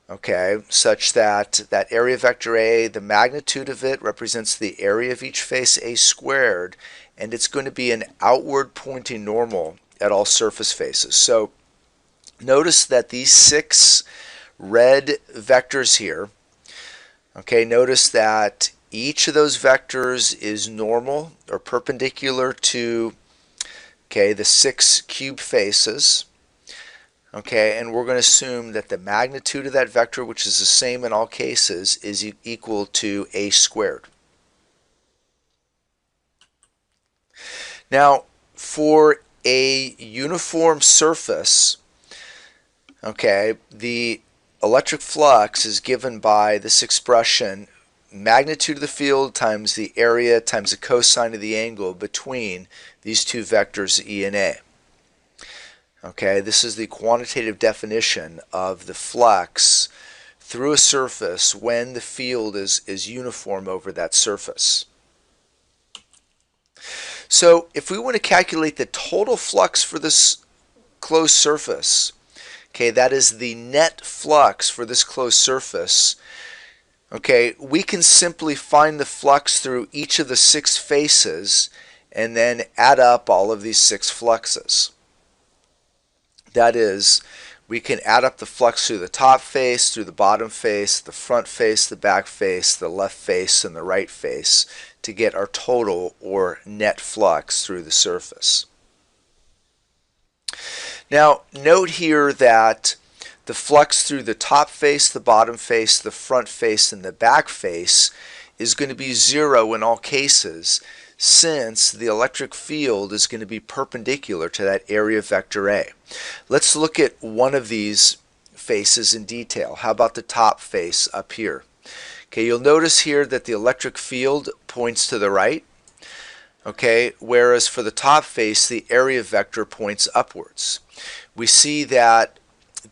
Speaker 1: okay, such that that area vector A, the magnitude of it represents the area of each face A squared, and it's going to be an outward pointing normal at all surface faces. So notice that these 6 red vectors here, okay, notice that each of those vectors is normal or perpendicular to, okay, the 6 cube faces. Okay, and we're going to assume that the magnitude of that vector, which is the same in all cases, is equal to A squared. Now, for a uniform surface, okay, the electric flux is given by this expression, magnitude of the field times the area times the cosine of the angle between these two vectors E and A. Okay, this is the quantitative definition of the flux through a surface when the field is uniform over that surface. So if we want to calculate the total flux for this closed surface, okay, that is the net flux for this closed surface, okay, we can simply find the flux through each of the 6 faces and then add up all of these 6 fluxes. That is, we can add up the flux through the top face, through the bottom face, the front face, the back face, the left face, and the right face to get our total or net flux through the surface. Now, note here that the flux through the top face, the bottom face, the front face, and the back face is going to be 0 in all cases, since the electric field is going to be perpendicular to that area vector A. Let's look at one of these faces in detail. How about the top face up here? Okay, you'll notice here that the electric field points to the right, okay, whereas for the top face the area vector points upwards. We see that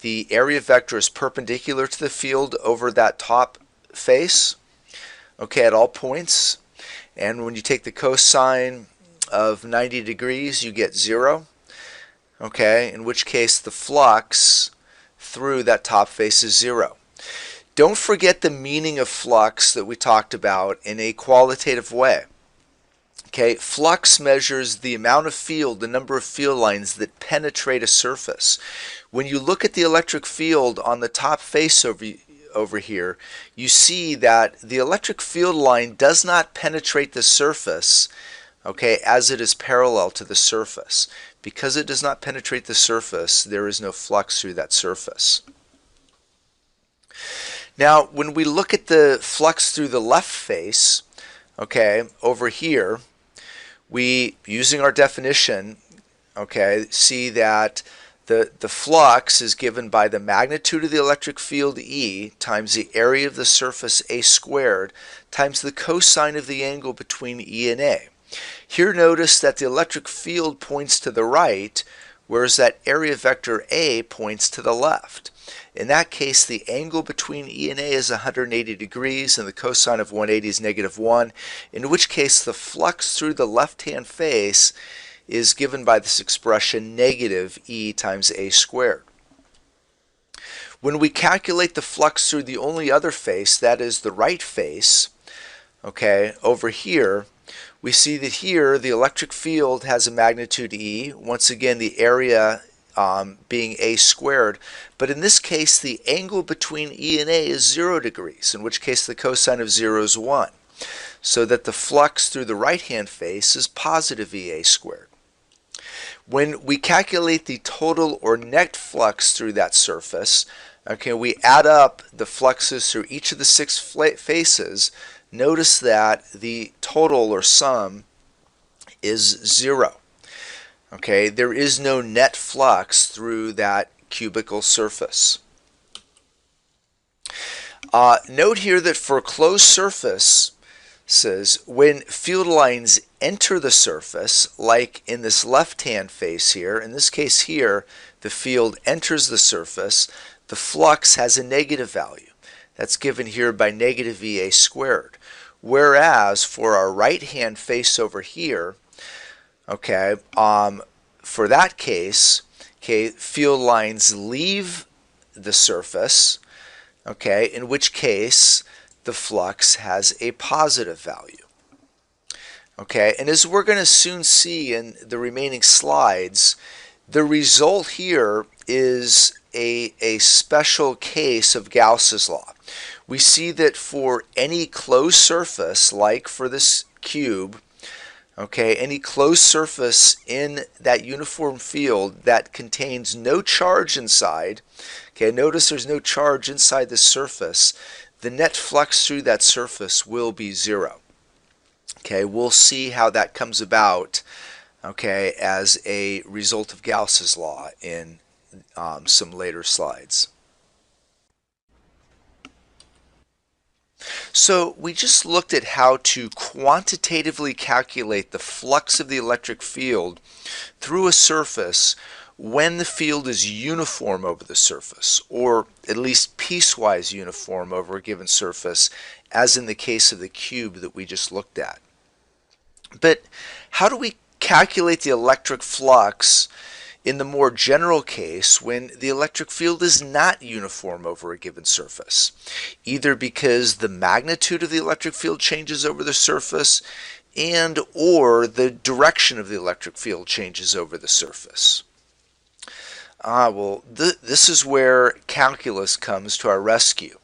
Speaker 1: the area vector is perpendicular to the field over that top face, okay, at all points. And when you take the cosine of 90 degrees, you get 0, okay, in which case the flux through that top face is 0. Don't forget the meaning of flux that we talked about in a qualitative way. Okay, flux measures the amount of field, the number of field lines that penetrate a surface. When you look at the electric field on the top face over here, you see that the electric field line does not penetrate the surface, okay, as it is parallel to the surface. Because it does not penetrate the surface, there is no flux through that surface. Now, when we look at the flux through the left face, okay, over here, we, using our definition, okay, see that the flux is given by the magnitude of the electric field E times the area of the surface A squared times the cosine of the angle between E and A. Here notice that the electric field points to the right, whereas that area vector A points to the left. In that case, the angle between E and A is 180 degrees and the cosine of 180 is -1, in which case the flux through the left-hand face is given by this expression negative E times A squared. When we calculate the flux through the only other face, that is the right face, okay, over here, we see that here the electric field has a magnitude E, once again the area being A squared, but in this case the angle between E and A is 0 degrees, in which case the cosine of 0 is 1, so that the flux through the right-hand face is positive EA squared. When we calculate the total or net flux through that surface, okay, we add up the fluxes through each of the 6 faces. Notice that the total or sum is 0. Okay, there is no net flux through that cubical surface. Note here that for closed surfaces, when field lines enter the surface, like in this left-hand face here, in this case here, the field enters the surface, the flux has a negative value. That's given here by negative EA squared. Whereas for our right-hand face over here, okay, for that case, okay, field lines leave the surface, okay, in which case the flux has a positive value. Okay, and as we're going to soon see in the remaining slides, the result here is a special case of Gauss's law. We see that for any closed surface, like for this cube, okay, any closed surface in that uniform field that contains no charge inside, okay, notice there's no charge inside the surface, the net flux through that surface will be 0. Okay, we'll see how that comes about, okay, as a result of Gauss's law in some later slides. So we just looked at how to quantitatively calculate the flux of the electric field through a surface when the field is uniform over the surface, or at least piecewise uniform over a given surface, as in the case of the cube that we just looked at. But how do we calculate the electric flux in the more general case when the electric field is not uniform over a given surface, either because the magnitude of the electric field changes over the surface and or the direction of the electric field changes over the surface? This is where calculus comes to our rescue.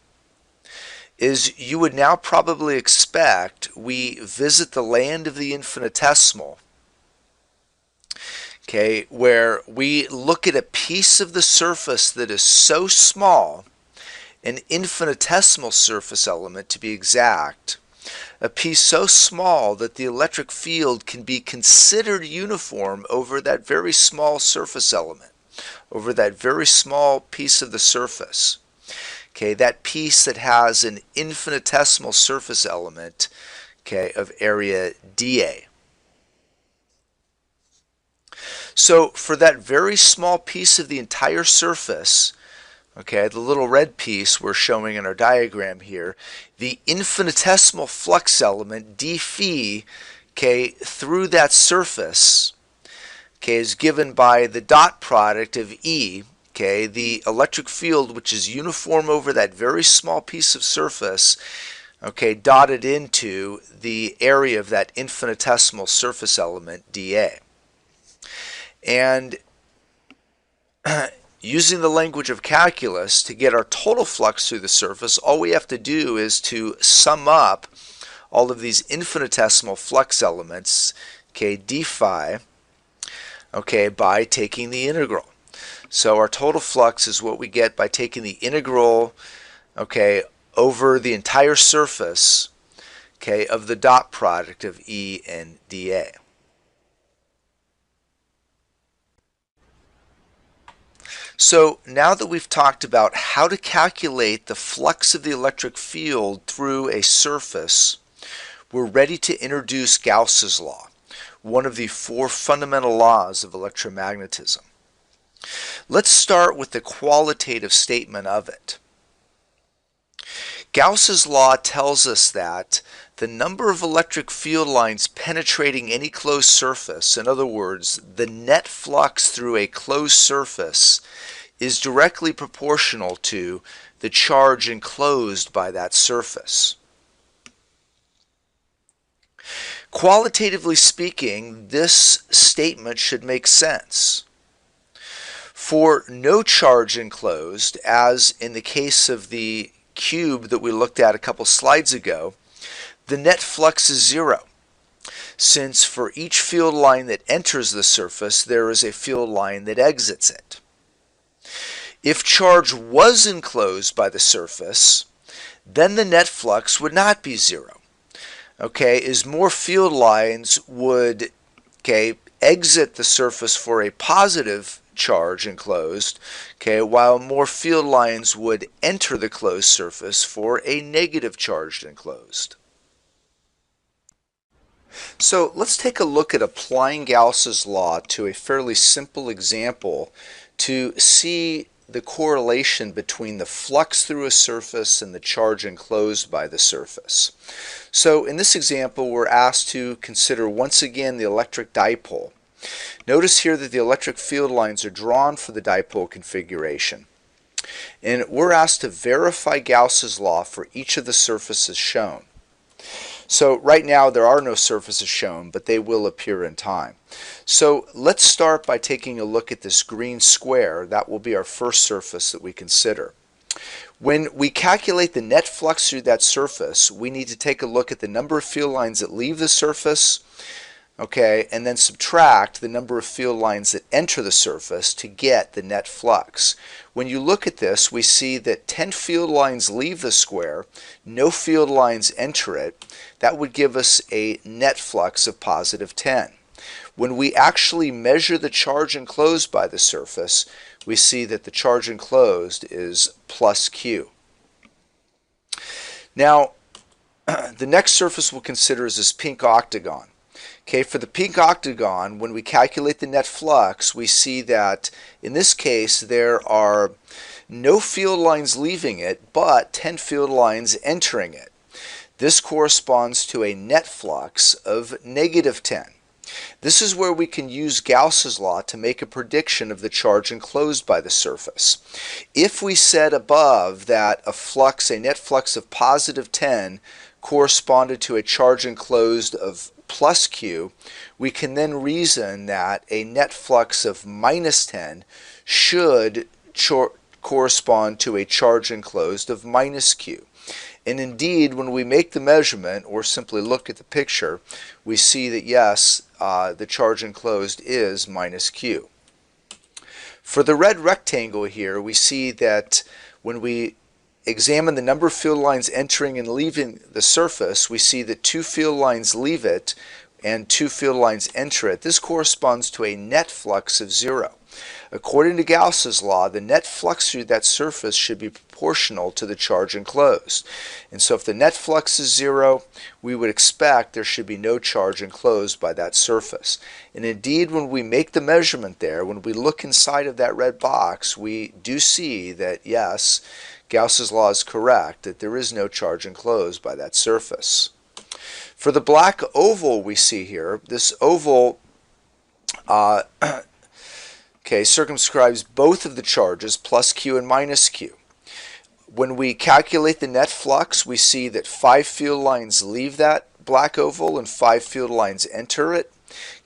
Speaker 1: As you would now probably expect, we visit the land of the infinitesimal, okay, where we look at a piece of the surface that is so small, an infinitesimal surface element to be exact, a piece so small that the electric field can be considered uniform over that very small surface element, over that very small piece of the surface. Okay, that piece that has an infinitesimal surface element, okay, of area dA. So for that very small piece of the entire surface, okay, the little red piece we're showing in our diagram here, the infinitesimal flux element d phi, okay, through that surface, okay, is given by the dot product of E, okay, the electric field which is uniform over that very small piece of surface, okay, dotted into the area of that infinitesimal surface element dA. And using the language of calculus to get our total flux through the surface, all we have to do is to sum up all of these infinitesimal flux elements, okay, d phi, okay, by taking the integral. So our total flux is what we get by taking the integral, okay, over the entire surface, okay, of the dot product of E and dA. So now that we've talked about how to calculate the flux of the electric field through a surface, we're ready to introduce Gauss's law, one of the four fundamental laws of electromagnetism. Let's start with the qualitative statement of it. Gauss's law tells us that the number of electric field lines penetrating any closed surface, in other words, the net flux through a closed surface, is directly proportional to the charge enclosed by that surface. Qualitatively speaking, this statement should make sense. For no charge enclosed, as in the case of the cube that we looked at a couple slides ago, the net flux is zero, since for each field line that enters the surface, there is a field line that exits it. If charge was enclosed by the surface, then the net flux would not be zero, okay, as more field lines would, okay, exit the surface for a positive charge enclosed, okay, while more field lines would enter the closed surface for a negative charged enclosed. So let's take a look at applying Gauss's law to a fairly simple example to see the correlation between the flux through a surface and the charge enclosed by the surface. So in this example, we're asked to consider once again the electric dipole. Notice here that the electric field lines are drawn for the dipole configuration. And we're asked to verify Gauss's law for each of the surfaces shown. So right now there are no surfaces shown, but they will appear in time. So let's start by taking a look at this green square. That will be our first surface that we consider. When we calculate the net flux through that surface, we need to take a look at the number of field lines that leave the surface, okay, and then subtract the number of field lines that enter the surface to get the net flux. When you look at this, we see that 10 field lines leave the square, no field lines enter it. That would give us a net flux of positive 10. When we actually measure the charge enclosed by the surface, we see that the charge enclosed is plus Q. Now, the next surface we'll consider is this pink octagon. Okay, for the pink octagon, when we calculate the net flux, we see that in this case there are no field lines leaving it, but 10 field lines entering it. This corresponds to a net flux of -10. This is where we can use Gauss's law to make a prediction of the charge enclosed by the surface. If we said above that a net flux of +10 corresponded to a charge enclosed of plus Q, we can then reason that a net flux of -10 should correspond to a charge enclosed of -Q. And indeed, when we make the measurement or simply look at the picture, we see that yes, the charge enclosed is -Q. For the red rectangle here, we see that when we examine the number of field lines entering and leaving the surface, we see that 2 field lines leave it and 2 field lines enter it. This corresponds to a net flux of 0. According to Gauss's law, the net flux through that surface should be proportional to the charge enclosed. And so if the net flux is 0, we would expect there should be no charge enclosed by that surface. And indeed, when we make the measurement there, when we look inside of that red box, we do see that yes, Gauss's law is correct, that there is no charge enclosed by that surface. For the black oval we see here, this oval circumscribes both of the charges, plus Q and minus Q. When we calculate the net flux, we see that 5 field lines leave that black oval and 5 field lines enter it,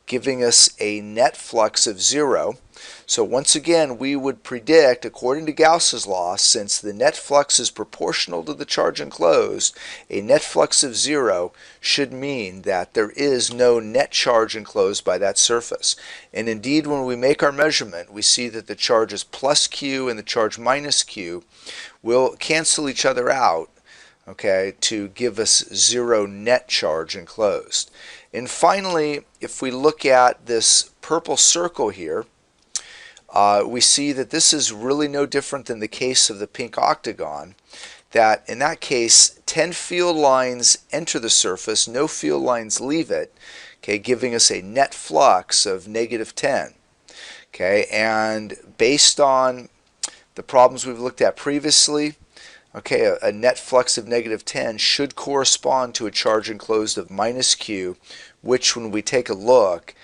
Speaker 1: giving us a net flux of 0. So once again, we would predict, according to Gauss's law, since the net flux is proportional to the charge enclosed, a net flux of 0 should mean that there is no net charge enclosed by that surface. And indeed, when we make our measurement, we see that the charges plus Q and the charge minus Q will cancel each other out, okay, to give us 0 net charge enclosed. And finally, if we look at this purple circle here, we see that this is really no different than the case of the pink octagon, that in that case 10 field lines enter the surface, no field lines leave it, okay, giving us a net flux of -10. Okay, and based on the problems we've looked at previously, okay, a net flux of -10 should correspond to a charge enclosed of -Q, which when we take a look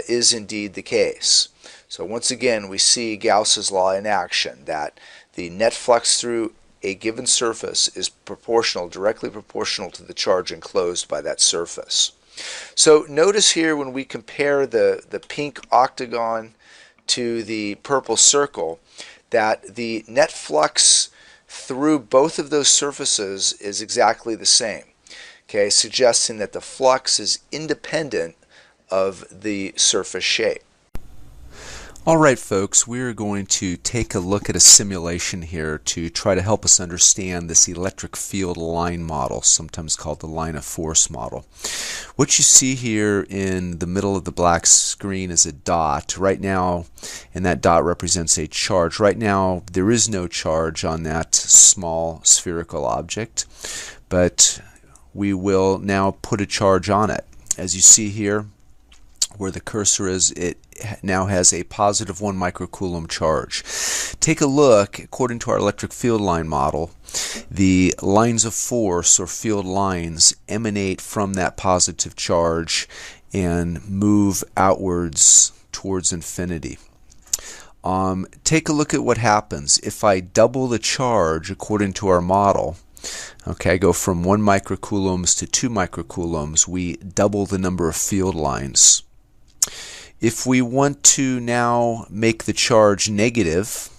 Speaker 1: is indeed the case. So once again, we see Gauss's law in action, that the net flux through a given surface is directly proportional to the charge enclosed by that surface. So notice here when we compare the pink octagon to the purple circle, that the net flux through both of those surfaces is exactly the same, okay, suggesting that the flux is independent of the surface shape.
Speaker 2: Alright folks, we're going to take a look at a simulation here to try to help us understand this electric field line model, sometimes called the line of force model. What you see here in the middle of the black screen is a dot right now, and that dot represents a charge. Right now there is no charge on that small spherical object, but we will now put a charge on it. As you see here, where the cursor is, it now has a +1 microcoulomb charge. Take a look. According to our electric field line model, the lines of force or field lines emanate from that positive charge and move outwards towards infinity. Take a look at what happens if I double the charge according to our model. Okay, I go from 1 microcoulombs to 2 microcoulombs. We double the number of field lines. If we want to now make the charge negative,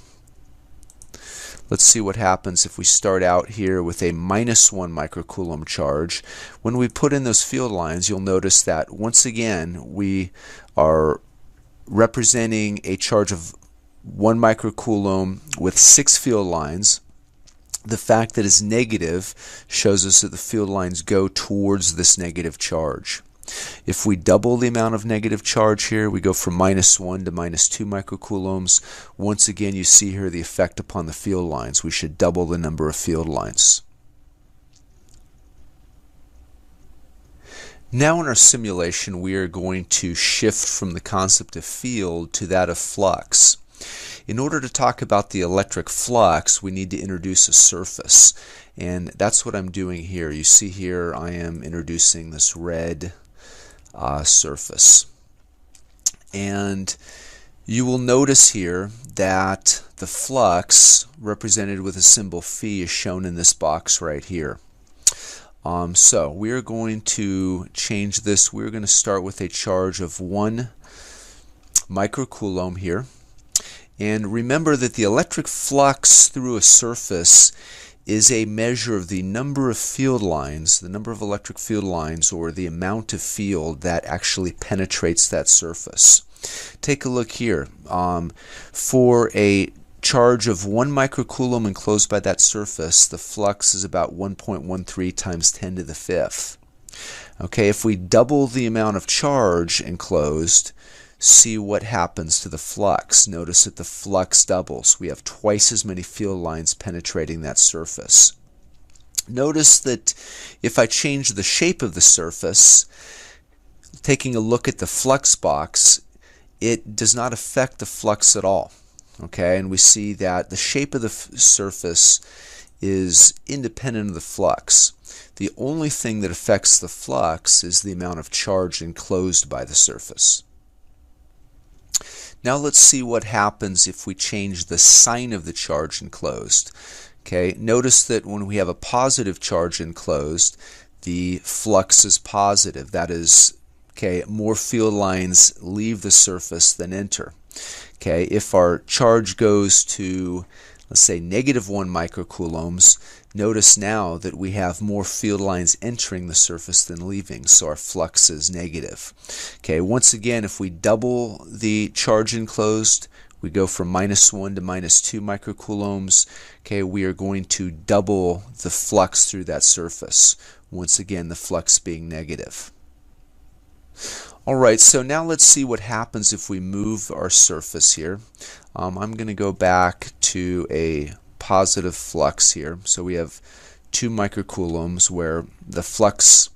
Speaker 2: let's see what happens if we start out here with a -1 microcoulomb charge. When we put in those field lines, you'll notice that once again we are representing a charge of 1 microcoulomb with 6 field lines. The fact that it's negative shows us that the field lines go towards this negative charge. If we double the amount of negative charge here, we go from -1 to -2 microcoulombs. Once again, you see here the effect upon the field lines. We should double the number of field lines. Now in our simulation, we are going to shift from the concept of field to that of flux. In order to talk about the electric flux, we need to introduce a surface. And that's what I'm doing here. You see here I am introducing this red surface. And you will notice here that the flux, represented with a symbol phi, is shown in this box right here. So we are going to change this. We're going to start with a charge of 1 microcoulomb here. And remember that the electric flux through a surface is a measure of the number of field lines, the number of electric field lines, or the amount of field that actually penetrates that surface. Take a look here. For a charge of 1 microcoulomb enclosed by that surface, the flux is about 1.13 times 10 to the 5th. Okay, if we double the amount of charge enclosed, see what happens to the flux. Notice that the flux doubles. We have twice as many field lines penetrating that surface. Notice that if I change the shape of the surface, taking a look at the flux box, it does not affect the flux at all. Okay, and we see that the shape of the surface is independent of the flux. The only thing that affects the flux is the amount of charge enclosed by the surface. Now let's see what happens if we change the sign of the charge enclosed. Okay, notice that when we have a positive charge enclosed, the flux is positive. That is, okay, more field lines leave the surface than enter. Okay, if our charge goes to, let's say, -1 microcoulombs, notice now that we have more field lines entering the surface than leaving, so our flux is negative. Okay, once again, if we double the charge enclosed, we go from -1 to -2 microcoulombs. Okay, we are going to double the flux through that surface. Once again, the flux being negative. Alright, so now let's see what happens if we move our surface here. I'm going to go back to a positive flux here. So we have 2 microcoulombs where the flux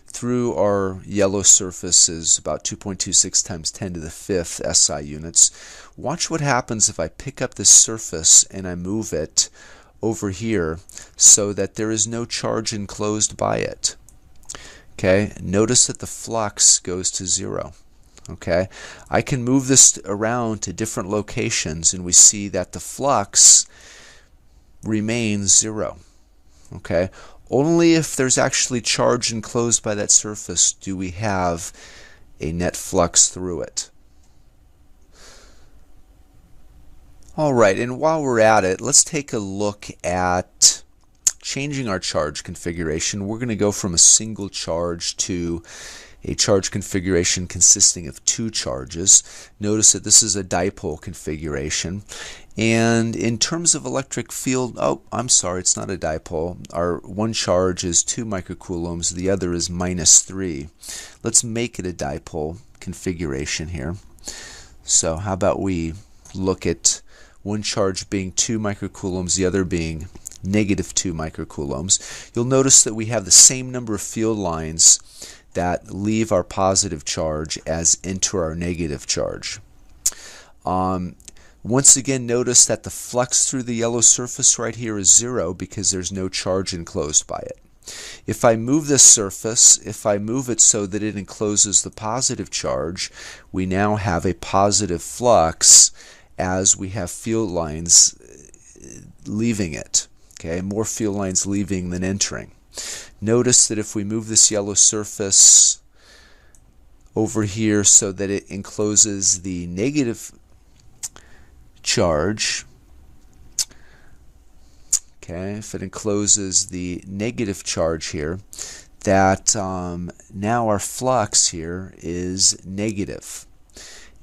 Speaker 2: through our yellow surface is about 2.26 times 10 to the 5th SI units. Watch what happens if I pick up this surface and I move it over here so that there is no charge enclosed by it. Okay, notice that the flux goes to 0. Okay, I can move this around to different locations and we see that the flux remains 0. Okay, only if there's actually charge enclosed by that surface do we have a net flux through it. Alright, and while we're at it, let's take a look at changing our charge configuration. We're going to go from a single charge to a charge configuration consisting of 2 charges. Notice that this is a dipole configuration. And in terms of electric field, I'm sorry, it's not a dipole. Our one charge is 2 microcoulombs, the other is -3. Let's make it a dipole configuration here. So how about we look at one charge being 2 microcoulombs, the other being -2 microcoulombs. You'll notice that we have the same number of field lines that leave our positive charge as enter our negative charge. Once again, notice that the flux through the yellow surface right here is 0 because there's no charge enclosed by it. If I move this surface, if I move it so that it encloses the positive charge, we now have a positive flux as we have field lines leaving it. Okay, more field lines leaving than entering. Notice that if we move this yellow surface over here so that it encloses the negative charge, okay, if it encloses the negative charge here, that now our flux here is negative.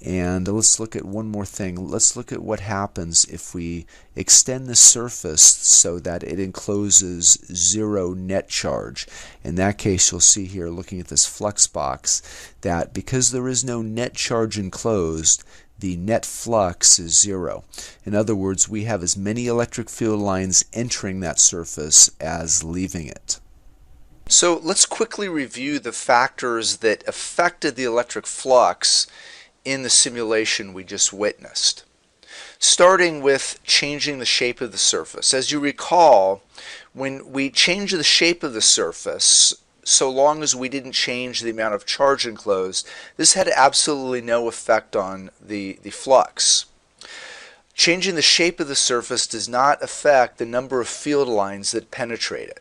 Speaker 2: And let's look at one more thing. Let's look at what happens if we extend the surface so that it encloses zero net charge. In that case, you'll see here, looking at this flux box, that because there is no net charge enclosed, the net flux is zero. In other words, we have as many electric field lines entering that surface as leaving it.
Speaker 1: So let's quickly review the factors that affected the electric flux in the simulation we just witnessed. Starting with changing the shape of the surface. As you recall, when we change the shape of the surface, so long as we didn't change the amount of charge enclosed, this had absolutely no effect on the flux. Changing the shape of the surface does not affect the number of field lines that penetrate it.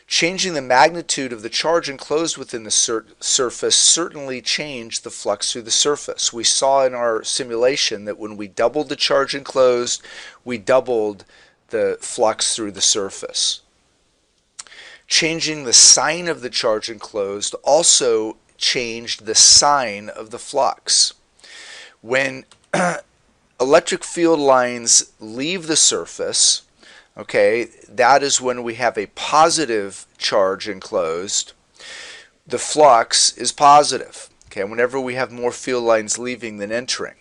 Speaker 1: Changing the magnitude of the charge enclosed within the surface certainly changed the flux through the surface. We saw in our simulation that when we doubled the charge enclosed, we doubled the flux through the surface. Changing the sign of the charge enclosed also changed the sign of the flux. When electric field lines leave the surface, okay, that is when we have a positive charge enclosed. The flux is positive, okay, whenever we have more field lines leaving than entering.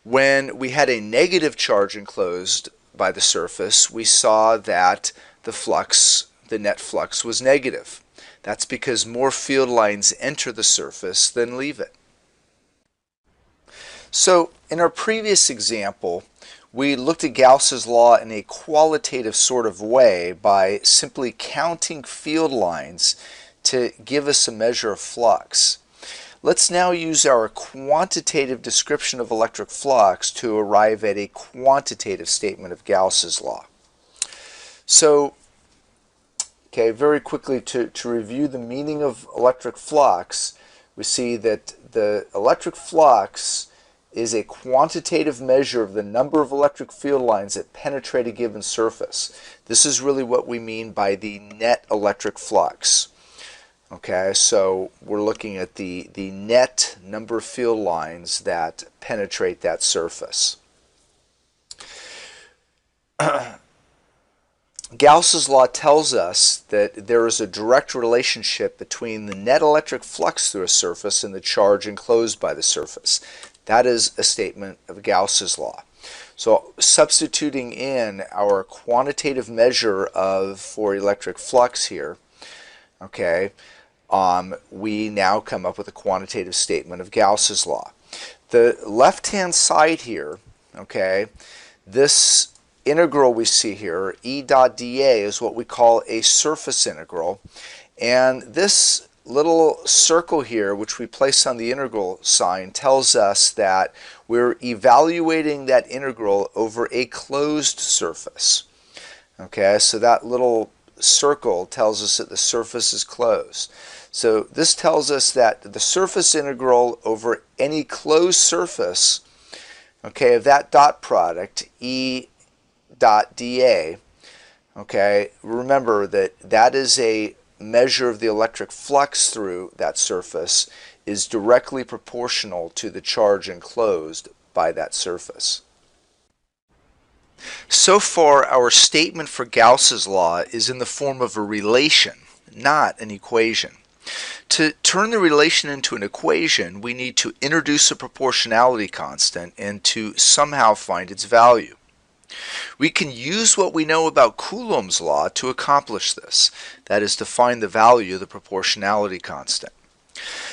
Speaker 1: When we had a negative charge enclosed by the surface, we saw that the net flux was negative. That's because more field lines enter the surface than leave it. So in our previous example, we looked at Gauss's law in a qualitative sort of way by simply counting field lines to give us a measure of flux. Let's now use our quantitative description of electric flux to arrive at a quantitative statement of Gauss's law. So, okay, very quickly to review the meaning of electric flux, we see that the electric flux is a quantitative measure of the number of electric field lines that penetrate a given surface. This is really what we mean by the net electric flux. Okay, so we're looking at the net number of field lines that penetrate that surface. Gauss's law tells us that there is a direct relationship between the net electric flux through a surface and the charge enclosed by the surface. That is a statement of Gauss's law. So substituting in our quantitative measure for electric flux here, okay, we now come up with a quantitative statement of Gauss's law. The left-hand side here, okay, this integral we see here, E dot dA, is what we call a surface integral. And this little circle here, which we place on the integral sign, tells us that we're evaluating that integral over a closed surface. Okay, so that little circle tells us that the surface is closed. So this tells us that the surface integral over any closed surface, okay, of that dot product, E dot dA, okay, remember that that is a measure of the electric flux through that surface, is directly proportional to the charge enclosed by that surface. So far, our statement for Gauss's law is in the form of a relation, not an equation. To turn the relation into an equation, we need to introduce a proportionality constant and to somehow find its value. We can use what we know about Coulomb's law to accomplish this, that is to find the value of the proportionality constant.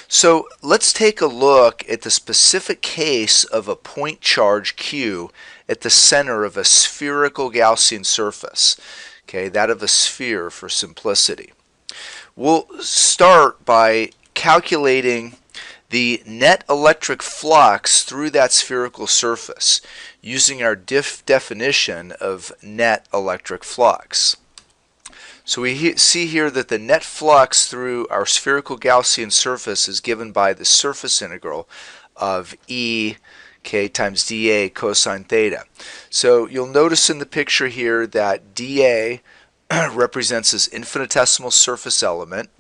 Speaker 1: So let's take a look at the specific case of a point charge Q at the center of a spherical Gaussian surface, okay, that of a sphere for simplicity. We'll start by calculating the net electric flux through that spherical surface using our definition of net electric flux. So we see here that the net flux through our spherical Gaussian surface is given by the surface integral of E k times dA cosine theta. So you'll notice in the picture here that dA represents this infinitesimal surface element,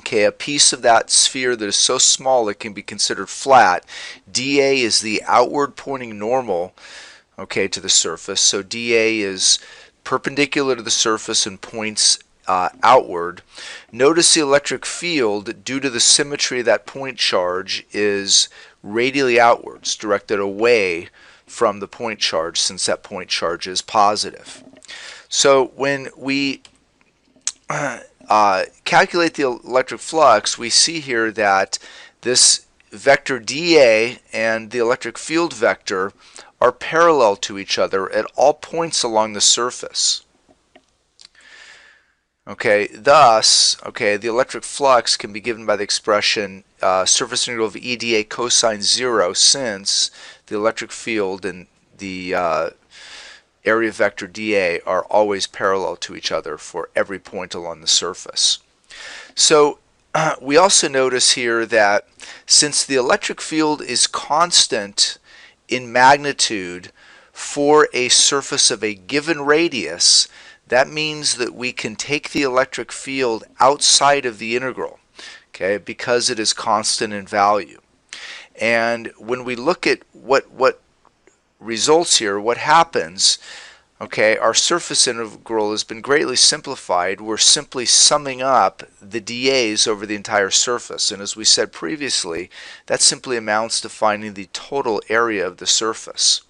Speaker 1: Okay, a piece of that sphere that is so small it can be considered flat. dA is the outward pointing normal, okay, to the surface. So dA is perpendicular to the surface and points outward. Notice the electric field, due to the symmetry of that point charge, is radially outwards, directed away from the point charge, since that point charge is positive. So when we calculate the electric flux, we see here that this vector dA and the electric field vector are parallel to each other at all points along the surface. Okay, thus, the electric flux can be given by the expression surface integral of EdA cosine 0, since the electric field and the area vector dA are always parallel to each other for every point along the surface. So we also notice here that since the electric field is constant in magnitude for a surface of a given radius, that means that we can take the electric field outside of the integral, okay, because it is constant in value. And when we look at what results here, what happens, okay, our surface integral has been greatly simplified. We're simply summing up the dAs over the entire surface. And as we said previously, that simply amounts to finding the total area of the surface.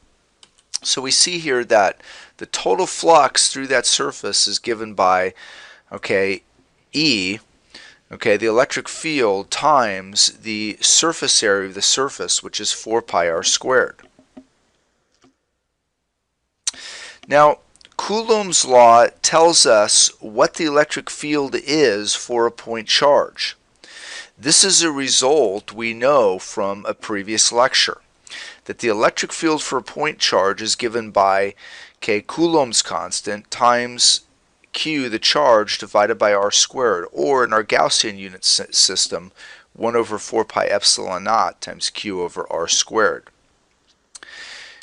Speaker 1: So we see here that the total flux through that surface is given by, E, the electric field times the surface area of the surface, which is 4 pi r squared. Now, Coulomb's law tells us what the electric field is for a point charge. This is a result we know from a previous lecture, that the electric field for a point charge is given by Coulomb's constant times Q, the charge, divided by r squared, or in our Gaussian unit system, 1 over 4 pi epsilon naught times Q over r squared.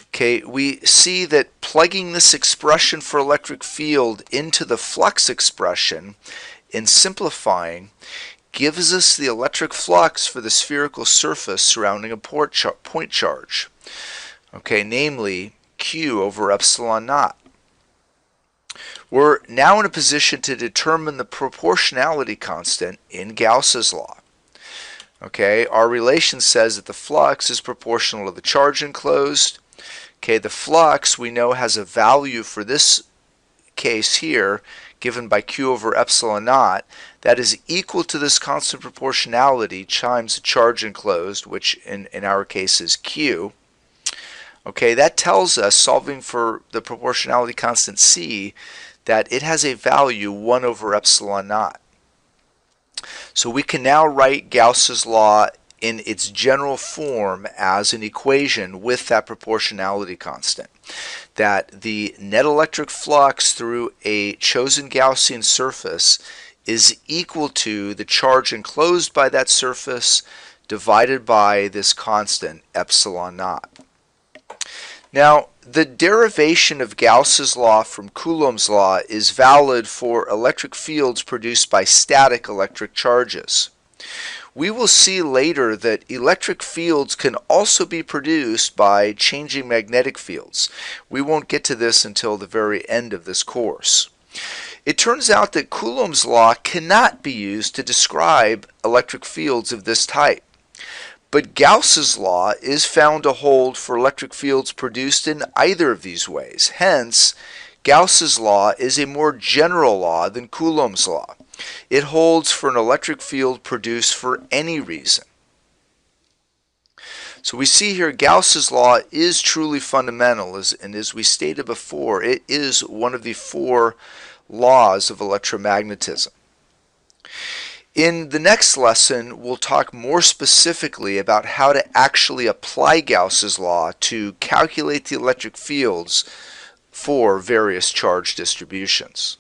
Speaker 1: Okay, we see that plugging this expression for electric field into the flux expression and simplifying gives us the electric flux for the spherical surface surrounding a point charge, namely Q over epsilon naught. We're now in a position to determine the proportionality constant in Gauss's law. Our relation says that the flux is proportional to the charge enclosed. The flux we know has a value for this case here given by Q over epsilon naught that is equal to this constant proportionality times the charge enclosed, which in our case is Q. That tells us, solving for the proportionality constant C, that it has a value 1 over epsilon naught. So we can now write Gauss's law in its general form as an equation with that proportionality constant, that the net electric flux through a chosen Gaussian surface is equal to the charge enclosed by that surface divided by this constant epsilon naught. Now, the derivation of Gauss's law from Coulomb's law is valid for electric fields produced by static electric charges. We will see later that electric fields can also be produced by changing magnetic fields. We won't get to this until the very end of this course. It turns out that Coulomb's law cannot be used to describe electric fields of this type. But Gauss's law is found to hold for electric fields produced in either of these ways. Hence, Gauss's law is a more general law than Coulomb's law. It holds for an electric field produced for any reason. So we see here Gauss's law is truly fundamental, and as we stated before, it is one of the 4 laws of electromagnetism. In the next lesson, we'll talk more specifically about how to actually apply Gauss's law to calculate the electric fields for various charge distributions.